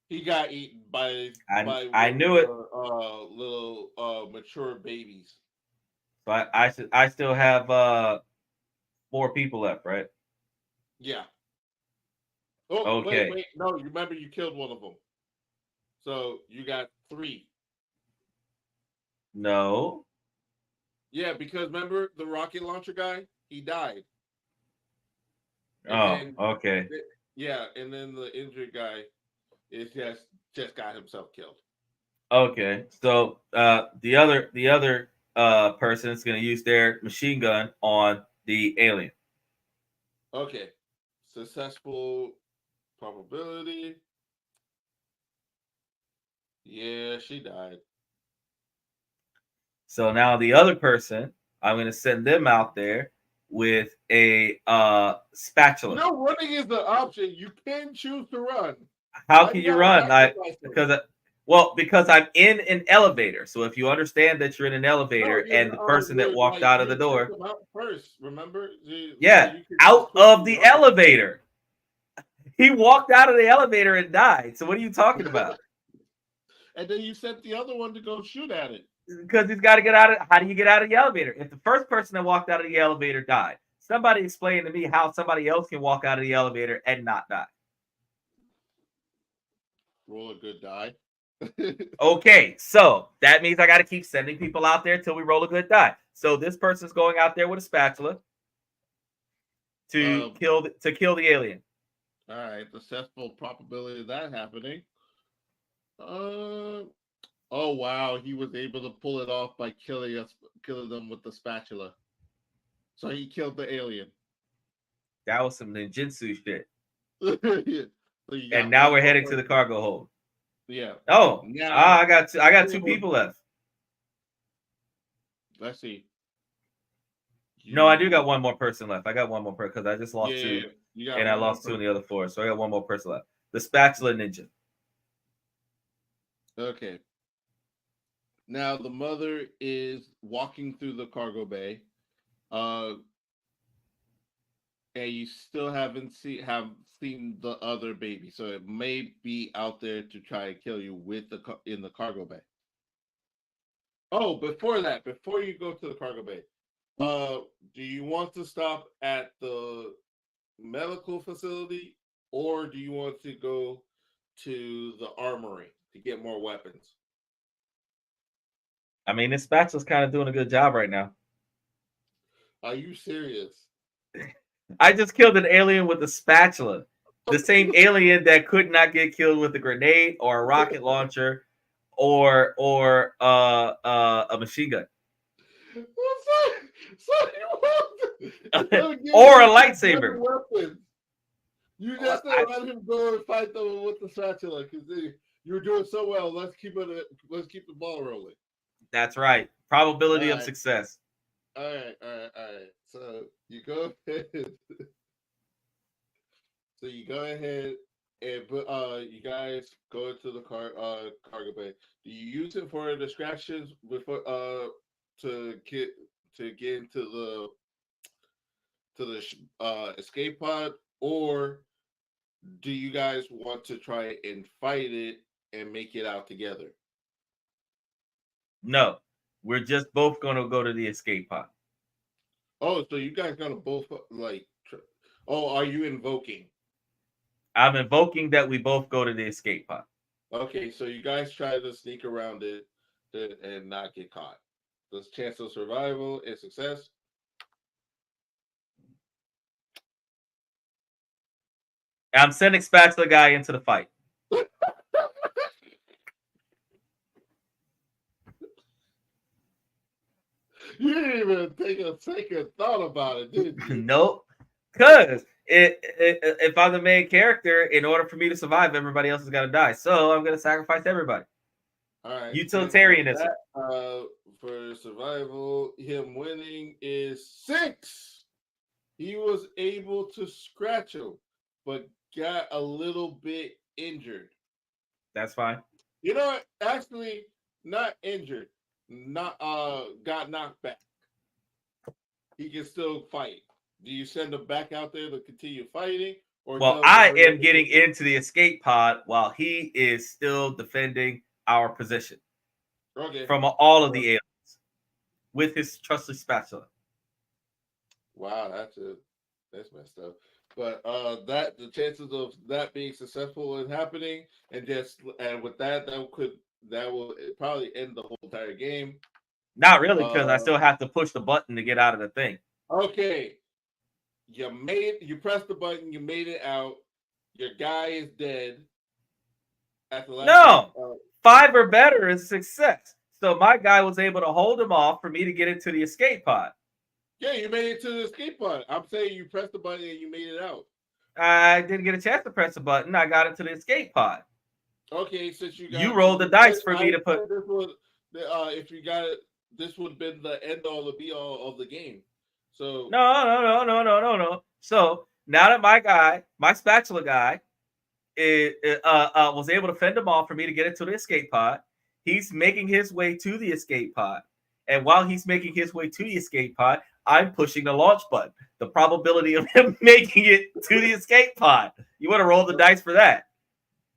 he got eaten by I knew it. Little mature babies. So I still have 4 people left, right? Yeah. Oh, okay. wait. No, you remember you killed one of them. So you got 3. No. Yeah, because remember the rocket launcher guy? He died. And okay. Yeah, and then the injured guy is just got himself killed. Okay, so the other person is going to use their machine gun on the alien. Okay, successful probability. Yeah, she died. So now the other person, I'm going to send them out there with a spatula. No, running is the option. You can choose to run. How can you run? Because I'm in an elevator. So if you understand that you're in an elevator and the person that walked out of the door first, remember? Out of the elevator. He walked out of the elevator and died. So what are you talking about? and then you sent the other one to go shoot at it. Because he's got to get out of. How do you get out of the elevator? If the first person that walked out of the elevator died, somebody explain to me how somebody else can walk out of the elevator and not die. Roll a good die. Okay, so that means I got to keep sending people out there till we roll a good die. So this person's going out there with a spatula to kill the alien. All right, successful probability of that happening. Oh wow, he was able to pull it off by killing them with the spatula. So he killed the alien. That was some ninjutsu shit. So and now we're heading to the cargo hold. Yeah. Oh, I got two people left. Let's see. No, I do got one more person left. I got one more person because I just lost two, and I lost two in the other four. So I got one more person left. The spatula ninja. Okay. Now the mother is walking through the cargo bay, and you still haven't seen the other baby, so it may be out there to try to kill you in the cargo bay. Oh, before you go to the cargo bay, do you want to stop at the medical facility, or do you want to go to the armory to get more weapons? I mean, this spatula's kind of doing a good job right now. Are you serious? I just killed an alien with a spatula. The same alien that could not get killed with a grenade or a rocket launcher or a machine gun. Or a lightsaber. You just let him go and fight them with the spatula because you're doing so well. Let's keep the ball rolling. That's right. Probability of success. All right. So you go ahead. And you guys go into the cargo bay. Do you use it for distractions before to get into the escape pod, or do you guys want to try and fight it and make it out together? No, we're just both going to go to the escape pod. Oh, so you guys gonna both are you invoking? I'm invoking that we both go to the escape pod. Okay, so you guys try to sneak around it and not get caught. The chance of survival is success. I'm sending Spatula Guy into the fight. You didn't even take a second thought about it, did you? Nope. Because if I'm the main character, in order for me to survive, everybody else has got to die. So I'm going to sacrifice everybody. All right. Utilitarianism. For survival, him winning is 6. He was able to scratch him, but got a little bit injured. That's fine. You know what? Actually, not injured. Got knocked back. He can still fight. Do you send him back out there to continue fighting? Well, I am getting into the escape pod while he is still defending our position. Okay. From all of the aliens with his trusted spatula. Wow, that's messed up. But the chances of that being successful and happening, and with that will probably end the whole entire game. Not really, because I still have to push the button to get out of the thing. Okay. You pressed the button, you made it out. Your guy is dead. At the last 5 or better is success. So my guy was able to hold him off for me to get into the escape pod. Yeah, you made it to the escape pod. I'm saying you pressed the button and you made it out. I didn't get a chance to press the button. I got into the escape pod. Okay, since you rolled the dice for me to put. If you got it, this would have been the end all, the be all of the game. So no. So now that my spatula guy, was able to fend him off for me to get into the escape pod, he's making his way to the escape pod, and while he's making his way to the escape pod, I'm pushing the launch button. The probability of him making it to the escape pod. You want to roll the dice for that?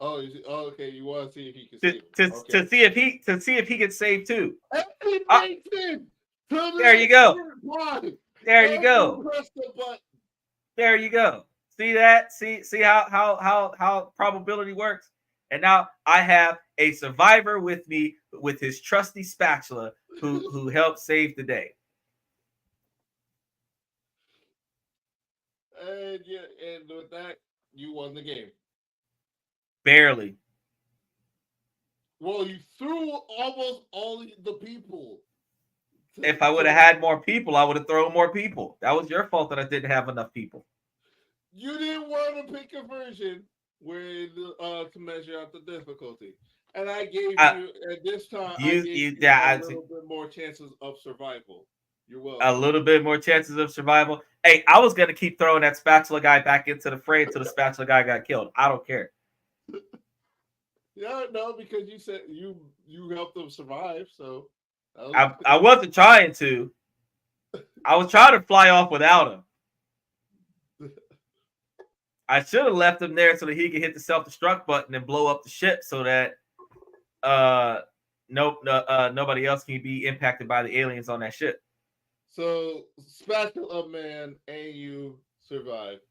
Okay. You want to see if he can to, save to, him. Okay. to see if he can save too. It makes sense. There you go. There you And go. press the button. There you go. See that? See how probability works. And now I have a survivor with me with his trusty spatula who helped save the day. And yeah, and with that, you won the game. Barely. Well, you threw almost all the people. If I would have had more people, I would have thrown more people. That was your fault that I didn't have enough people. You didn't want to pick a version where to measure out the difficulty, and I gave you at this time. I gave you a little bit more chances of survival. You're welcome. A little bit more chances of survival. Hey, I was gonna keep throwing that spatula guy back into the fray until the spatula guy got killed. I don't care. Yeah, no, because you said you helped them survive, so I wasn't trying to. I was trying to fly off without him. I should have left him there so that he could hit the self-destruct button and blow up the ship so that nobody else can be impacted by the aliens on that ship. So Spatula Man and you survived,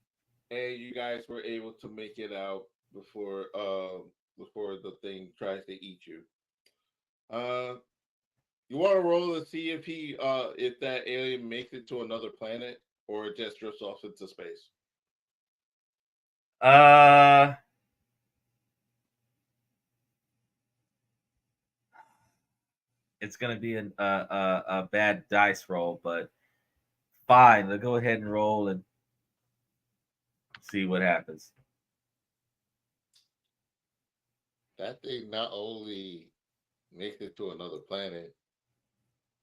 and you guys were able to make it out before the thing tries to eat you. You want to roll to see if that alien makes it to another planet or it just drifts off into space. It's gonna be a bad dice roll, but fine. Let's go ahead and roll and see what happens. That thing not only makes it to another planet,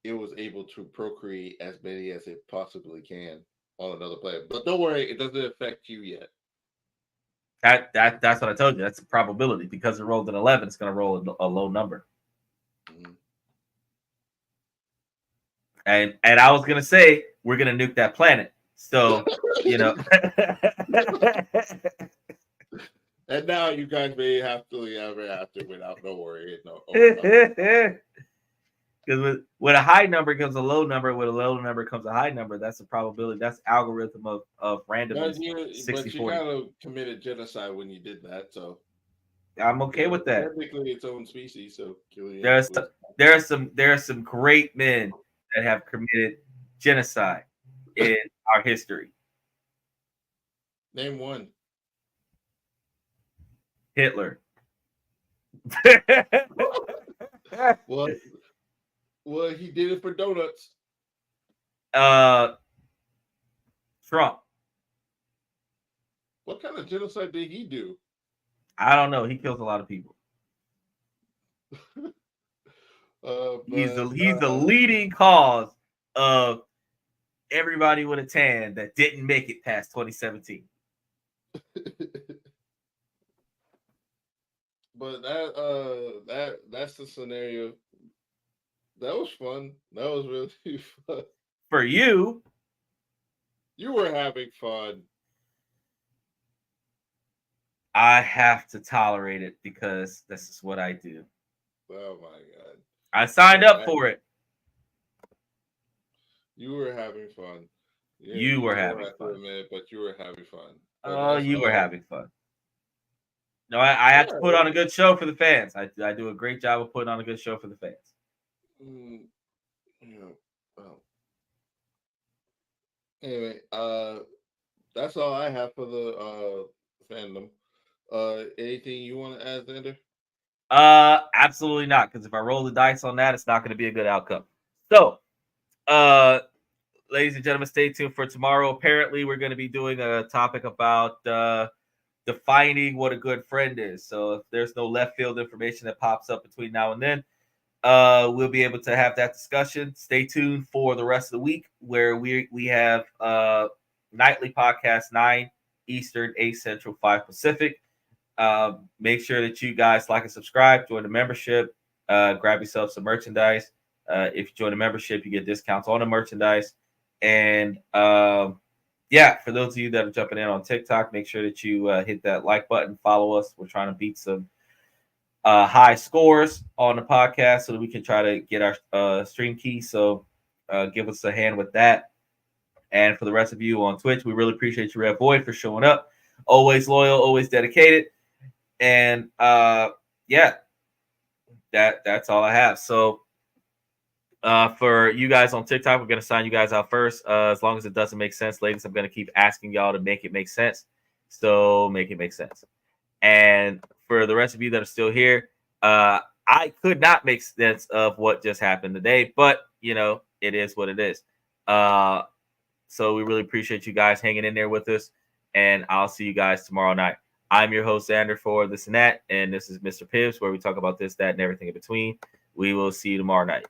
it was able to procreate as many as it possibly can on another planet. But don't worry, it doesn't affect you yet. That's what I told you. That's a probability. Because it rolled an 11, it's going to roll a low number. Mm-hmm. And I was going to say we're going to nuke that planet. So, you know. And now you guys may have to ever after without no worry. Because with a high number comes a low number. With a low number comes a high number. That's a probability. That's algorithm of randomness. But you kind of committed genocide when you did that. So I'm okay with that. Technically, its own species. So there are some great men that have committed genocide in our history. Name one. Hitler. Well, he did it for donuts. Trump. What kind of genocide did he do? I don't know. He kills a lot of people. He's the leading cause of everybody with a tan that didn't make it past 2017. But that's the scenario. That was fun. That was really fun. For you. You were having fun. I have to tolerate it because this is what I do. Oh my God. I signed up for it. You were having fun. Yeah, you were having fun. Admit, but you were having fun. Oh, you were having fun. No, I have to put on a good show for the fans. I do a great job of putting on a good show for the fans. Yeah. Well. Anyway, that's all I have for the fandom. Anything you want to add, Xander? Absolutely not. Because if I roll the dice on that, it's not going to be a good outcome. So, ladies and gentlemen, stay tuned for tomorrow. Apparently, we're going to be doing a topic about defining what a good friend is. So, if there's no left field information that pops up between now and then, we'll be able to have that discussion. Stay tuned for the rest of the week where we have nightly podcast 9 Eastern, 8 Central, 5 Pacific. Make sure that you guys like and subscribe, join the membership, grab yourself some merchandise. If you join the membership, you get discounts on the merchandise. And yeah, for those of you that are jumping in on TikTok, make sure that you hit that like button, follow us. We're trying to beat some high scores on the podcast so that we can try to get our stream key. So give us a hand with that. And for the rest of you on Twitch, we really appreciate you, Red Void, for showing up. Always loyal, always dedicated. And yeah, that's all I have. So for you guys on TikTok, we're going to sign you guys out first. As long as it doesn't make sense, ladies, I'm going to keep asking y'all to make it make sense. So make it make sense. And for the rest of you that are still here, I could not make sense of what just happened today, but you know, it is what it is. So we really appreciate you guys hanging in there with us, and I'll see you guys tomorrow night. I'm your host, Xander, for This and That, and this is Mr. Pibbs, where we talk about this, that, and everything in between. We will see you tomorrow night.